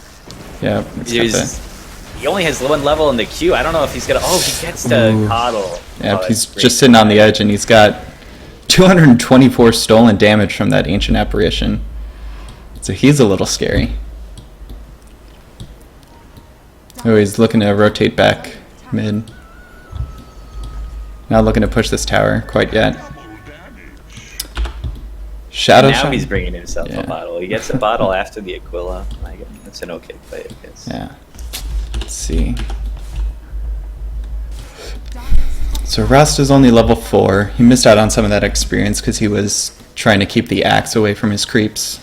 Yeah, he only has one level in the queue. I don't know if he's gonna... Oh, he gets the Coddle. Yeah, he's just sitting on the edge, and he's got 224 stolen damage from that Ancient Apparition. So he's a little scary. Oh, he's looking to rotate back mid. Not looking to push this tower quite yet. Shadow now Shot. He's bringing himself a bottle. He gets a bottle after the Aquila. That's an okay play, I guess. Yeah. Let's see. So Rust is only level 4. He missed out on some of that experience because he was trying to keep the axe away from his creeps.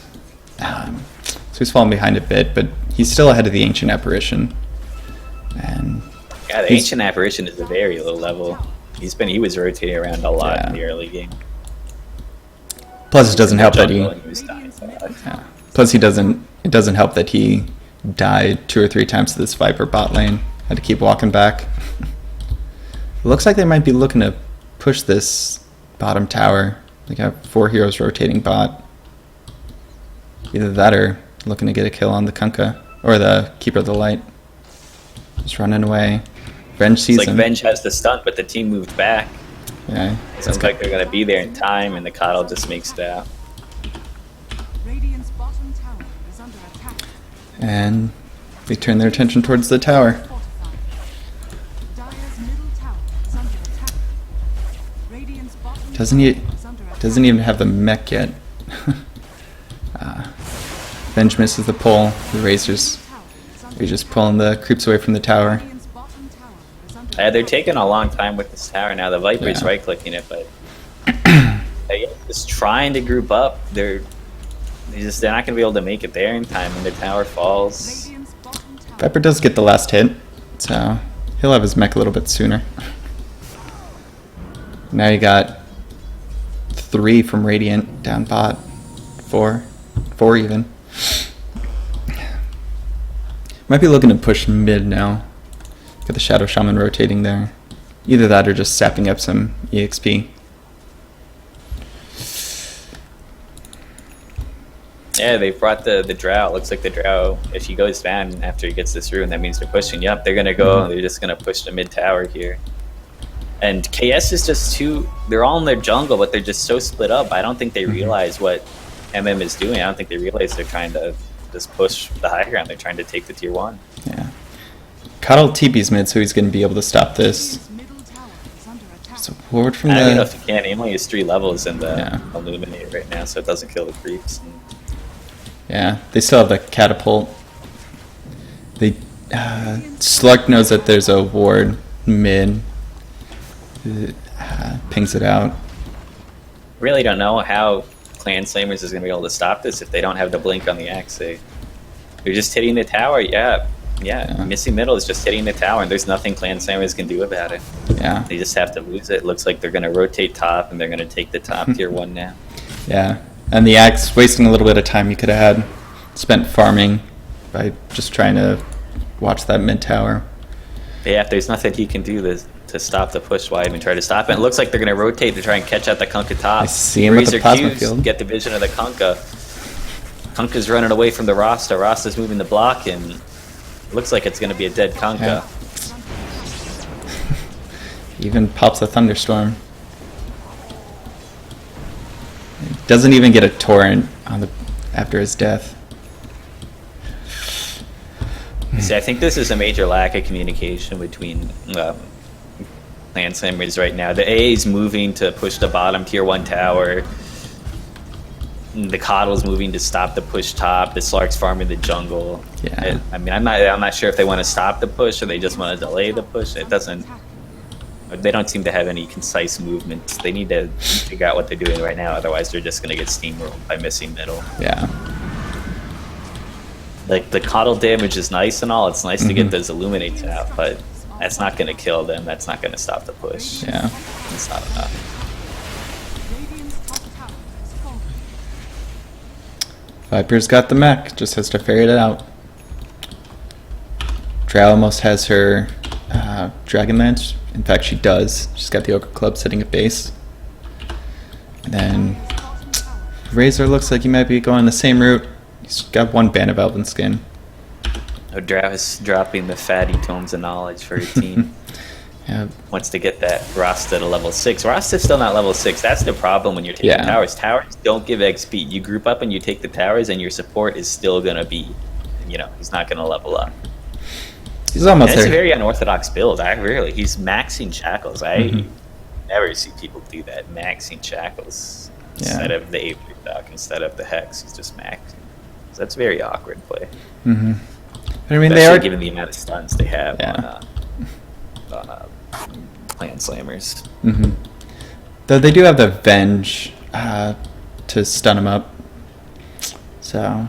So he's falling behind a bit, but he's still ahead of the Ancient Apparition. And yeah, the Ancient Apparition is a very low level. He was rotating around a lot in the early game. Plus, it doesn't help that it doesn't help that he died 2 or 3 times to this Viper bot lane. Had to keep walking back. It looks like they might be looking to push this bottom tower. They got 4 heroes rotating bot. Either that or looking to get a kill on the Kunkka. Or the Keeper of the Light. Just running away. Venge sees It's like him. Venge has the stunt, but the team moved back. Yeah. It sounds like they're going to be there in time, and the Coddle just makes it out. Radiant's bottom tower is under attack. And they turn their attention towards the tower. Fortified. Dire's middle tower is under attack. Radiant's bottom Doesn't tower he? is under attack. Doesn't even have the mech yet. Venge misses the pull. The Razors. They're just pulling the creeps away from the tower. Radiant's bottom tower is under They're attack. taking a long time with this tower now. The Viper's Yeah. right-clicking it, but they're just trying to group up. They're not going to be able to make it there in time when the tower falls. Radiant's bottom tower. Viper does get the last hit, so he'll have his mech a little bit sooner. Now you got 3 from Radiant down bot. 4 even. Might be looking to push mid now. Got the Shadow Shaman rotating there. Either that or just sapping up some EXP. Yeah, they brought the Drow. Looks like the Drow, if he goes down after he gets this rune, that means they're pushing. Yep, they're going to go. They're just going to push the mid tower here. And KS is just too... They're all in their jungle, but they're just so split up. I don't think they realize what MM is doing. I don't think they realize they're trying to just push the high ground. They're trying to take the tier 1. Yeah. Coddle TP's mid, so he's going to be able to stop this. Radiant's middle tower is under attack. So forward from I don't even know the... if he can. He only has 3 levels in the Yeah. Illuminate right now, so it doesn't kill the creeps. Yeah, they still have the catapult. They Slug knows that there's a ward mid. Pings it out. Really don't know how Clan Slamers is going to be able to stop this if they don't have the blink on the axe. They're just hitting the tower. Yeah. Missing middle is just hitting the tower, and there's nothing Clan Slamers can do about it. Yeah, They just have to lose it. Looks like they're going to rotate top, and they're going to take the top tier 1 now. yeah. And the axe wasting a little bit of time you could have had spent farming by just trying to watch that mid tower. But yeah, if there's nothing he can do to stop the push, why even try to stop it? It looks like they're going to rotate to try and catch out the Kunkka top. I see him with the Razor plasma Qs, field. Get the vision of the Kunkka. Kunkka's running away from the Rasta. Rasta's moving the block, and it looks like it's going to be a dead Kunkka. Yeah. Even pops a thunderstorm. Doesn't even get a torrent on the after his death. See, I think this is a major lack of communication between Clan Slammers right now. The A is moving to push the bottom tier 1 tower. The Coddle's moving to stop the push top. The Slark's farming the jungle. Yeah. I mean, I'm not sure if they want to stop the push or they just want to delay the push. They don't seem to have any concise movements. They need to figure out what they're doing right now. Otherwise, they're just going to get steamrolled by missing middle. Yeah. Like, the Coddle damage is nice and all. It's nice to get those Illuminates out, but that's not going to kill them. That's not going to stop the push. Yeah. It's not enough. Radiant's top tower is falling. Viper's got the mech, just has to figure it out. Drow almost has her Dragon Lance. In fact, she does. She's got the Ogre Club sitting at base. And then Razor looks like he might be going the same route. He's got 1 Band of Elven Skin. Drow is dropping the fatty tomes of knowledge for her team. Yeah. Wants to get that Rasta to level 6. Rasta's still not level 6. That's the problem when you're taking Yeah. towers. Towers don't give XP. You group up and you take the towers, and your support is still going to be, he's not going to level up. He's almost That's a there. very unorthodox build. He's maxing shackles. I never see people do that. Maxing shackles instead of the Avery Dock, instead of the Hex. He's just maxing. So that's very awkward play. Mm-hmm. I mean, Especially they are given the amount of stuns they have Yeah. on Clan Slammers. Mm-hmm. Though they do have the Venge to stun him up. So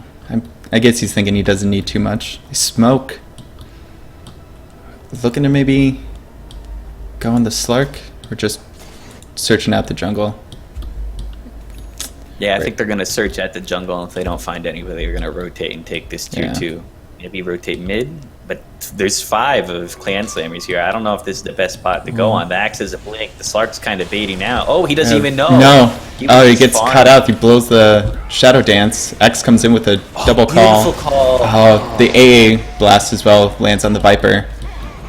I guess he's thinking he doesn't need too much. Smoke. Looking to maybe go on the Slark or just searching out the jungle. Yeah, I Right. think they're going to search at the jungle. If they don't find anybody, they're going to rotate and take this tier Yeah. 2. Maybe rotate mid. but there's 5 of Clan Slammers here. I don't know if this is the best spot to go on. The Axe is a blink. The Slark's kind of baiting out. Oh, he doesn't even know. No. He gets farming. cut out. He blows the Shadow Dance. X comes in with a double call. Beautiful call. Oh, the AA blast as well lands on the Viper.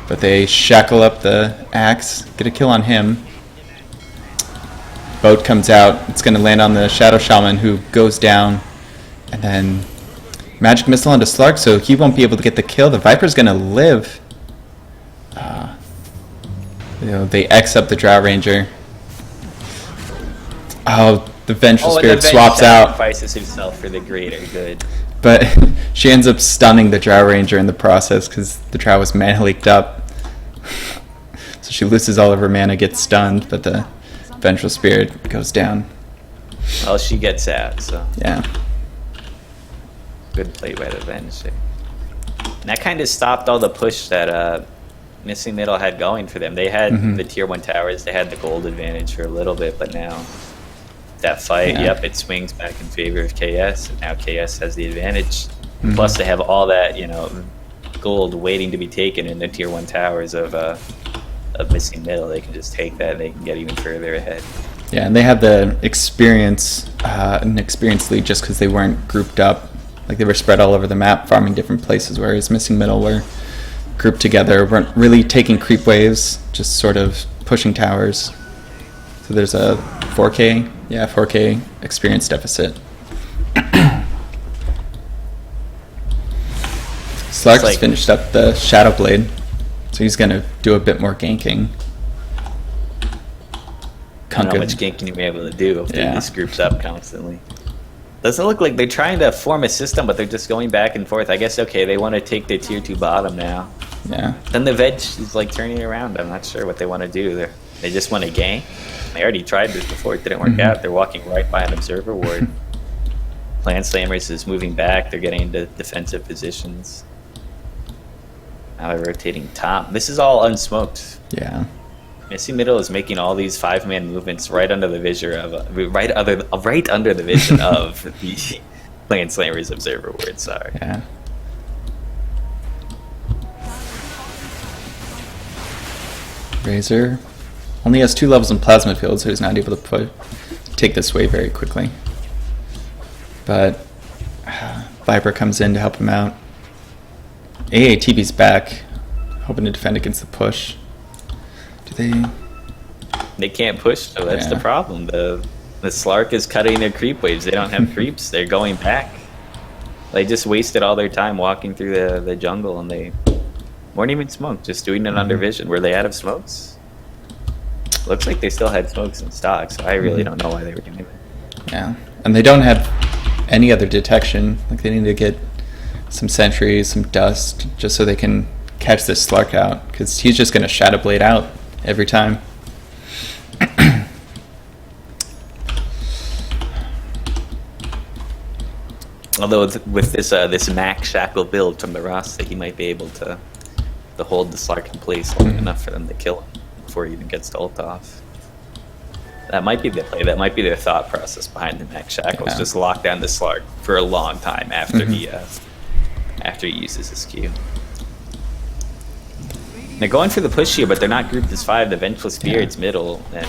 But they shackle up the Axe. Get a kill on him. Boat comes out. It's going to land on the Shadow Shaman, who goes down. And then Magic Missile onto Slark, so he won't be able to get the kill. The Viper's going to live. They X up the Drow Ranger. Oh, the Vengeful Spirit swaps out. Sacrifices himself for the greater good. But she ends up stunning the Drow Ranger in the process because the Drow was mana leaked up. So she loses all of her mana, gets stunned, but the Vengeful Spirit goes down. Well, she gets out, so Yeah. good play by the Venge. And that kind of stopped all the push that Missing Middle had going for them. They had the tier 1 towers, they had the gold advantage for a little bit, but now that fight, Yeah. it swings back in favor of KS, and now KS has the advantage. Plus they have all that, gold waiting to be taken in the tier 1 towers of Missing Middle. They can just take that and they can get even further ahead. Yeah, and they have the experience, an experience lead just because they weren't grouped up. Like they were spread all over the map, farming different places, whereas Missing Middle were grouped together, weren't really taking creep waves, just sort of pushing towers. So there's a 4K experience deficit. Slark has finished up the Shadow Blade, so he's going to do a bit more ganking. How much ganking you be able to do if this groups up constantly. Doesn't look like they're trying to form a system, but they're just going back and forth. I guess, okay, they want to take the tier 2 bottom now. Yeah. Then the Veg is like turning around. I'm not sure what they want to do. They just want to gank. They already tried this before. It didn't work out. They're walking right by an Observer Ward. Clan Slammers is moving back. They're getting into defensive positions. Now they're rotating top. This is all unsmoked. Yeah. Missing Middle is making all these 5-man movements right under the vision of right under the vision of the Clan Slammers Observer Ward. Sorry. Yeah. Razor only has 2 levels in Plasma Field, so he's not able to take this wave very quickly. But Viper comes in to help him out. AATB's back, hoping to defend against the push. They can't push, so that's the problem. The Slark is cutting their creep waves. They don't have creeps. They're going back. They just wasted all their time walking through the jungle, and they weren't even smoked, just doing it under vision. Were they out of smokes? Looks like they still had smokes in stock, so I really don't know why they were doing it. Yeah, and they don't have any other detection. Like, they need to get some sentries, some dust, just so they can catch this Slark out, because he's just going to Shadow Blade out every time. Although with this Mac Shackle build from the Rasta, he might be able to hold the Slark in place long enough for them to kill him before he even gets to ult off. That might be the play. That might be their thought process behind the Mac Shackles. Just lock down the Slark for a long time after he uses his Q. They're going for the push here, but they're not grouped as 5. The Vengeful Spirit's middle, and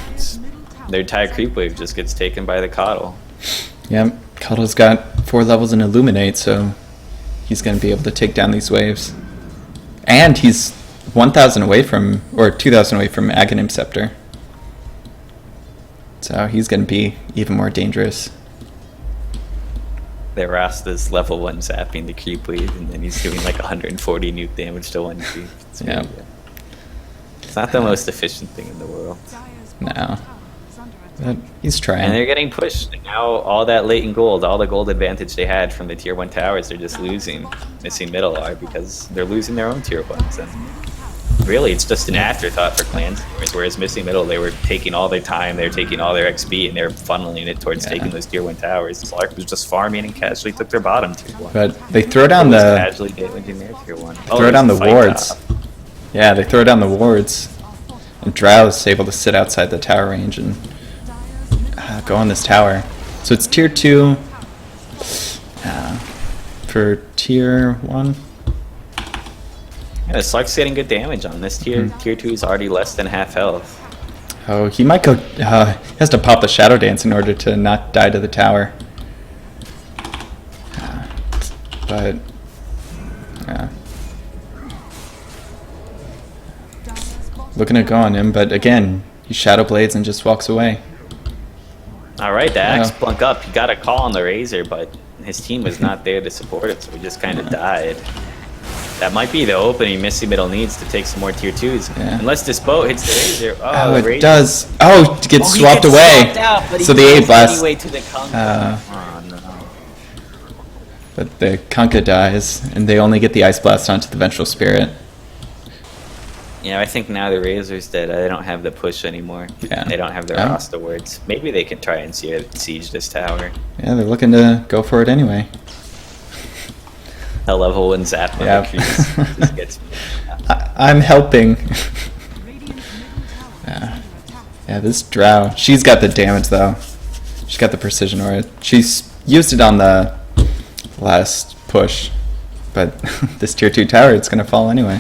their entire creep wave just gets taken by the Coddle. Yep, Coddle's got 4 levels in Illuminate, so he's going to be able to take down these waves. And he's 1,000 away from, or 2,000 away from Aghanim Scepter. So he's going to be even more dangerous. Their Rasta's level 1 zapping the creep wave, and then he's doing like 140 nuke damage to 1 creep. Yeah. It's not the most efficient thing in the world. No. But he's trying. And they're getting pushed. And now all that latent gold, all the gold advantage they had from the tier 1 towers, they're just losing. Missing Middle are, because they're losing their own tier 1s. And really, it's just an afterthought for Clan Slammers, whereas Missing Middle, they were taking all their time, they were taking all their XP, and they were funneling it towards taking those tier 1 towers. Slark was just farming and casually took their bottom tier 1. But they throw down the... casually damaging their tier 1. Throw down the wards. Yeah, they throw down the wards. And Drow's able to sit outside the tower range and go on this tower. So it's tier 2 for tier 1. Yeah, the Slark's getting good damage on this tier. Tier 2 is already less than half health. Oh, he might go. He has to pop the Shadow Dance in order to not die to the tower. But yeah, looking to go on him, but again, he Shadow Blades and just walks away. All right, the Axe blunk up. He got a call on the Razor, but his team was not there to support it, so he just kind of died. That might be the opening Missy Middle needs to take some more tier 2s. Yeah. Unless this boat hits the Razor. Oh, the it Razor. does. Oh, it gets Oh, he swapped gets away. swapped out, but he So the goes A blast. anyway to the Kunkka. Oh, no. But the Kunkka dies, and they only get the Ice Blast onto the Vengeful Spirit. Yeah, I think now the Razor's dead. They don't have the push anymore. Yeah. They don't have their Rasta words. Maybe they can try and siege this tower. Yeah, they're looking to go for it anyway. A level 1 zap on Yeah. the crease just gets me. I'm helping. Radiant's middle tower is under attack. Yeah, this Drow, she's got the damage though. She's got the precision aura. She's used it on the last push, but this tier 2 tower, it's gonna fall anyway.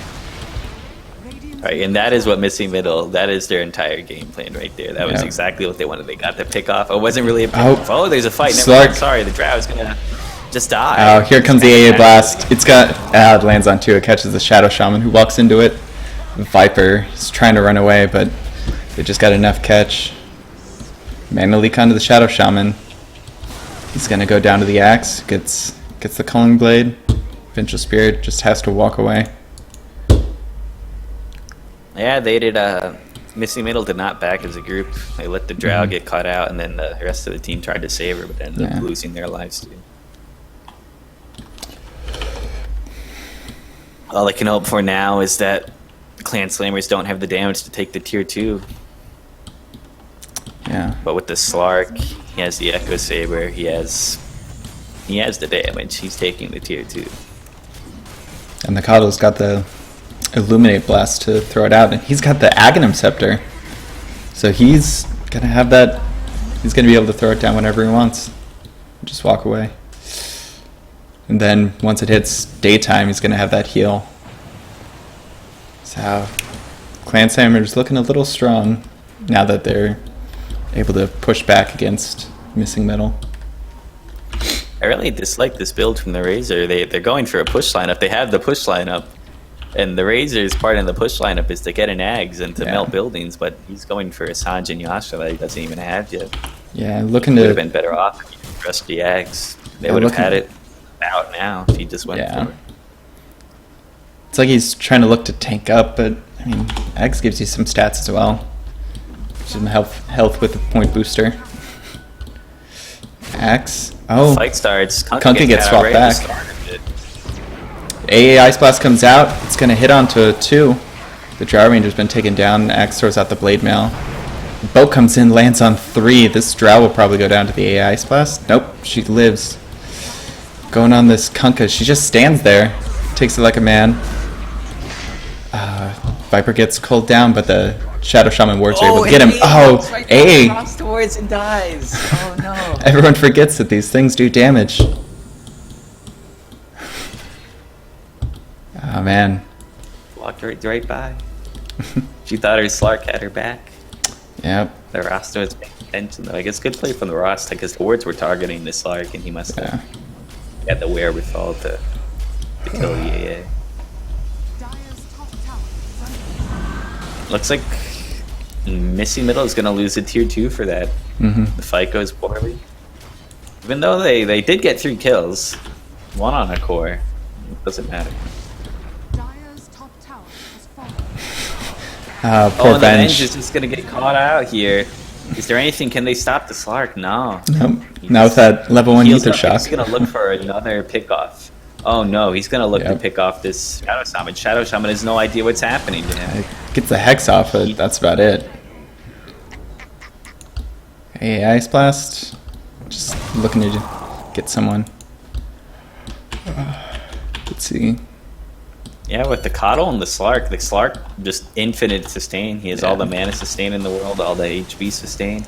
Radiant's Right, and that is what Missing Middle, that is their entire game plan right there. That was Yeah. exactly what they wanted. They got the pick off. It wasn't really a pick off. Oh, there's a fight. Never Slark. mind. Sorry, the Drow is gonna just die. Oh, here comes the AA Blast. It's got, it lands on 2, it catches the Shadow Shaman who walks into it. Viper is trying to run away, but they just got enough catch. Mana leak onto the Shadow Shaman. He's gonna go down to the Axe, gets the Culling Blade. Vengeful Spirit just has to walk away. Yeah, they did. Missing Middle did not back as a group. They let the Drow get caught out, and then the rest of the team tried to save her, but ended up losing their lives too. All I can hope for now is that Clan Slammers don't have the damage to take the tier 2. Yeah. But with the Slark, he has the Echo Saber. He has the damage. He's taking the tier 2. And the Kado's got the Illuminate Blast to throw it out, and he's got the Aghanim Scepter. So he's gonna have that. He's gonna be able to throw it down whenever he wants. Just walk away. And then once it hits daytime, he's gonna have that heal. So Clan Slammer's looking a little strong now that they're able to push back against Missing Middle. I really dislike this build from the Razor. They're going for a push lineup. They have the push lineup, and the Razor's part in the push lineup is to get an Ags and to melt buildings, but he's going for a Sanj and Yasha that he doesn't even have yet. Yeah, looking Would to have been better off if he trust the Ags. They Yeah, would have looking- had it out now if he just went Yeah. for it. It's like he's trying to look to tank up, but I mean, X gives you some stats as well. Some health with the point booster. Axe. Oh, Fight starts. Kunkka gets cut out swapped right at back. the start of it. AA Ice Blast comes out. It's gonna hit onto 2. The Drow Ranger's been taken down. Axe throws out the Blade Mail. The boat comes in, lands on 3. This Drow will probably go down to the AA Ice Blast. Nope, she lives. Going on this Kunkka. She just stands there. Takes it like a man. Viper gets culled down, but the Shadow Shaman wards are able to get him. Oh, AA! Afterwards and dies. Oh no. Everyone forgets that these things do damage. Oh man. Walked right by. She thought her Slark had her back. Yep. The Rasta was paying attention though. I guess good play from the Rasta because the wards were targeting the Slark and he must have had the wherewithal to kill the AA. Dire's top tower is under Looks like Missy Middle is going to lose a tier 2 for that. The fight goes poorly. Even though they did get 3 kills, 1 on a core, it doesn't matter. Dire's top tower has fallen. Poor and the Venge Venge. is just going to get caught out here. Is there anything? Can they stop the Slark? No. Nope. Now with that level 1 Heals Ether up, Shock. He's going to look for another pickoff. Oh no, he's going to look to Yep. pick off this Shadow Shaman. Shadow Shaman has no idea what's happening to him. Gets the Hex off, but that's about it. Hey, Ice Blast. Just looking to get someone. Let's see. Yeah, with the Coddle and the Slark just infinite sustain. He has all the mana sustain in the world, all the HP sustain.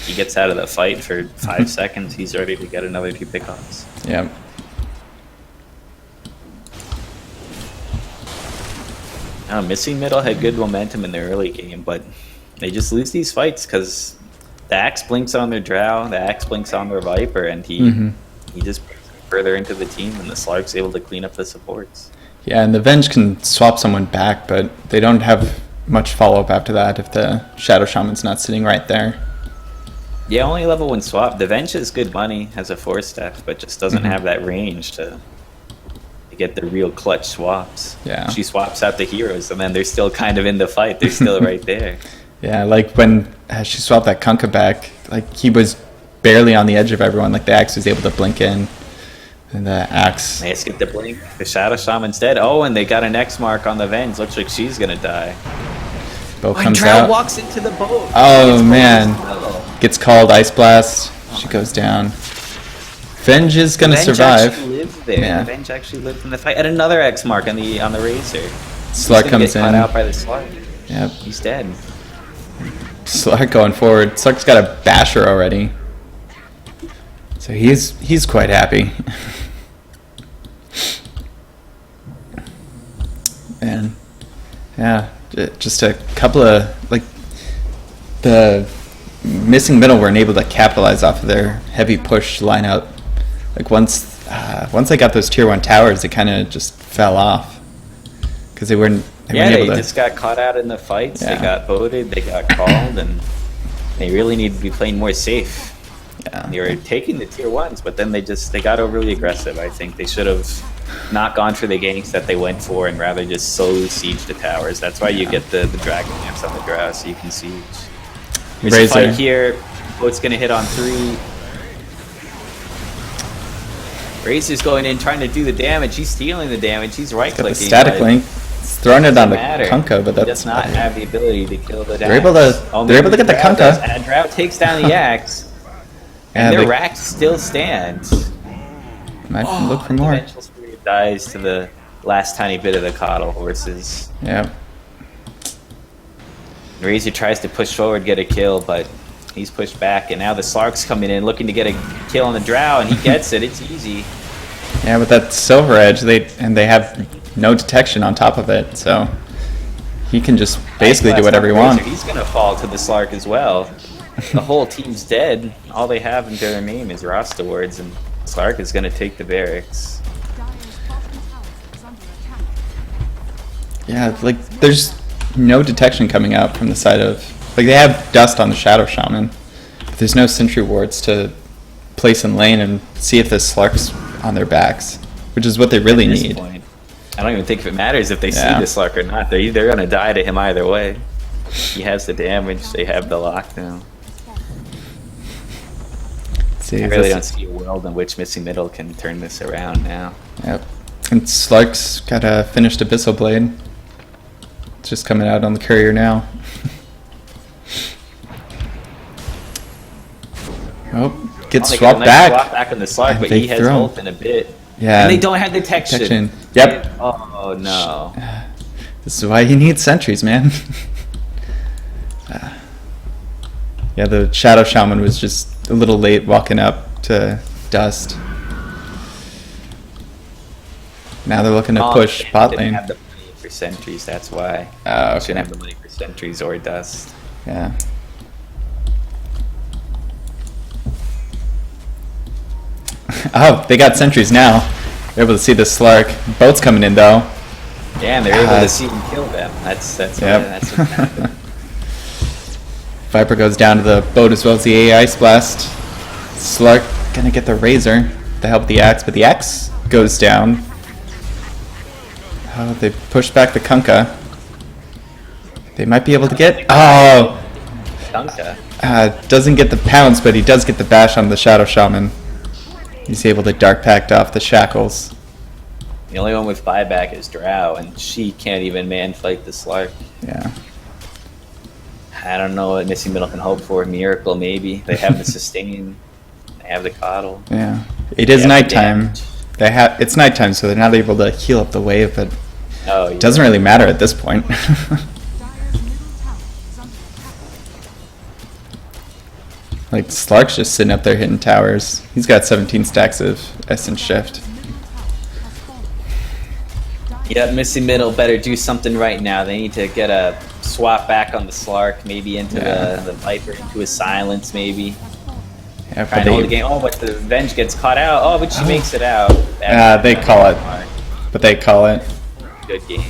He gets out of the fight for 5 seconds, he's ready to get another 2 pickoffs. Yep. Missing Middle had good momentum in the early game, but they just lose these fights because the Axe blinks on their Drow, the Axe blinks on their Viper, and he just brings them further into the team, and the Slark's able to clean up the supports. Yeah, and the Venge can swap someone back, but they don't have much follow-up after that if the Shadow Shaman's not sitting right there. Yeah, only level 1 swap. The Venge is good money as a 4-step, but just doesn't have that range to get the real clutch swaps. Yeah. She swaps out the heroes, and then they're still kind of in the fight. They're still right there. Yeah, like when she swapped that Kunkka back, like he was barely on the edge of everyone. Like the Axe was able to blink in, and the Axe. They skip the blink. The Shadow Shaman's dead. Oh, and they got an X mark on the Venge. Looks like she's gonna die. Boat comes Drow out. walks into the boat. Oh man, gets called Ice Blast. She goes down. Venge is gonna survive. Actually lived there. Yeah. The Venge actually lived in the fight. And another X mark on the Razor. Slark comes Get caught in. out by the Slark. Yep. He's dead. Slark going forward. Slark's got a basher already, so he's quite happy. And yeah, just a couple of like the Missing Middle weren't able to capitalize off of their heavy push lineup. Like once they got those tier 1 towers, they kind of just fell off because they weren't able to. Just got caught out in the fights. Yeah. They got voted. They got called, and they really need to be playing more safe. Yeah. They were taking the tier 1s, but then they got overly aggressive. I think they should have not gone for the ganks that they went for, and rather just solo siege the towers. That's why you get the dragon camps on the Drow, so you can siege. There's a Razor. fight here. Boat's gonna hit on 3. Razor's going in, trying to do the damage. He's stealing the damage. He's right Got the clicking. static link. He's throwing it on the Kunkka, but He that's does not have the ability to kill the They're able to get the Kunkka. And Drow takes down the Axe, Yeah, and their they- rack still stands. Might look for more. Dimensional Spirit dies to the last tiny bit of the Coddle horses. Yeah. Razor tries to push forward, get a kill, but he's pushed back, and now the Slark's coming in looking to get a kill on the Drow, and he gets it. It's easy. Yeah, with that Silver Edge, they have no detection on top of it, so he can just basically do whatever he wants. He's gonna fall to the Slark as well. The whole team's dead. All they have in their name is Rasta words, and Slark is gonna take the barracks. Dire's bottom tower is under attack. Yeah, like there's no detection coming out from the side of, like they have dust on the Shadow Shaman, but there's no sentry wards to place in lane and see if the Slark's on their backs, which is what they really At this need. point, I don't even think it matters if they see Yeah. the Slark or not. They're gonna die to him either way. He has the damage. They have the lockdown. See, I really this- don't see a world in which Missing Middle can turn this around now. Yep. And Slark's got a finished Abyssal Blade. It's just coming out on the courier now. Oh, gets They get a swapped nice back. Swap back on the Slark, And but they he has throw him. ult in a bit. Yeah. And they don't have detection. Yep. Oh no. This is why you need sentries, man. Yeah, the Shadow Shaman was just a little late walking up to dust. Now they're looking to push They bot didn't lane. have the money for sentries, that's why. Oh, They okay. shouldn't have the money for sentries or dust. Yeah. Oh, they got sentries now. They're able to see the Slark. Boat's coming in though. Yeah, and they're able to see and kill them. That's Yep. that's what happened. Viper goes down to the boat as well as the AI Ice Blast. Slark gonna get the Razor with the help of the Axe, but the Axe goes down. Oh, they push back the Kunkka. They might be able to get. Oh! Kunkka. Doesn't get the pounce, but he does get the bash on the Shadow Shaman. He's able to Dark Pact off the shackles. The only one with buyback is Drow, and she can't even man fight the Slark. Yeah. I don't know what Missing Middle can hope for. A miracle, maybe. They have the sustain. They have the coddle. Yeah. It is They have the nighttime. damage. It's nighttime, so they're not able to heal up the wave, but Oh, it doesn't really matter at this point. Dire's middle tower is under attack. Like, Slark's just sitting up there hitting towers. He's got 17 stacks of Essence Shift. Middle tower has fallen. Dire's Yeah, missing middle better do something right now. They need to get a swap back on the Slark, maybe into the Viper, into his silence, maybe. Yeah, Trying to hold the game. Oh, but the Venge gets caught out. Oh, but she makes it out. they call it. But they call it. Good game.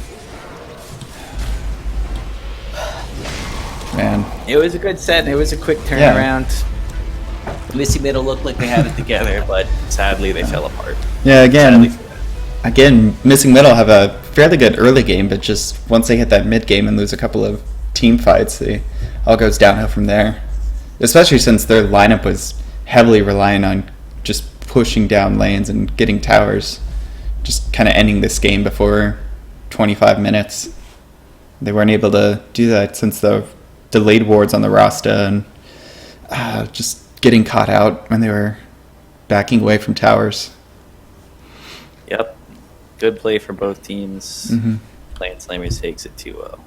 Man. It was a good set. It was a quick turnaround. Missy Middle looked like they had it together, but sadly they fell apart. Yeah, Sadly. again, Missing Middle have a fairly good early game, but just once they hit that mid game and lose a couple of team fights, it all goes downhill from there. Especially since their lineup was heavily relying on just pushing down lanes and getting towers, just kind of ending this game before 25 minutes. They weren't able to do that since the delayed wards on the Rasta and just getting caught out when they were backing away from towers. Yep. Good play for both teams. Mm-hmm. Playing Slammers takes it 2-0.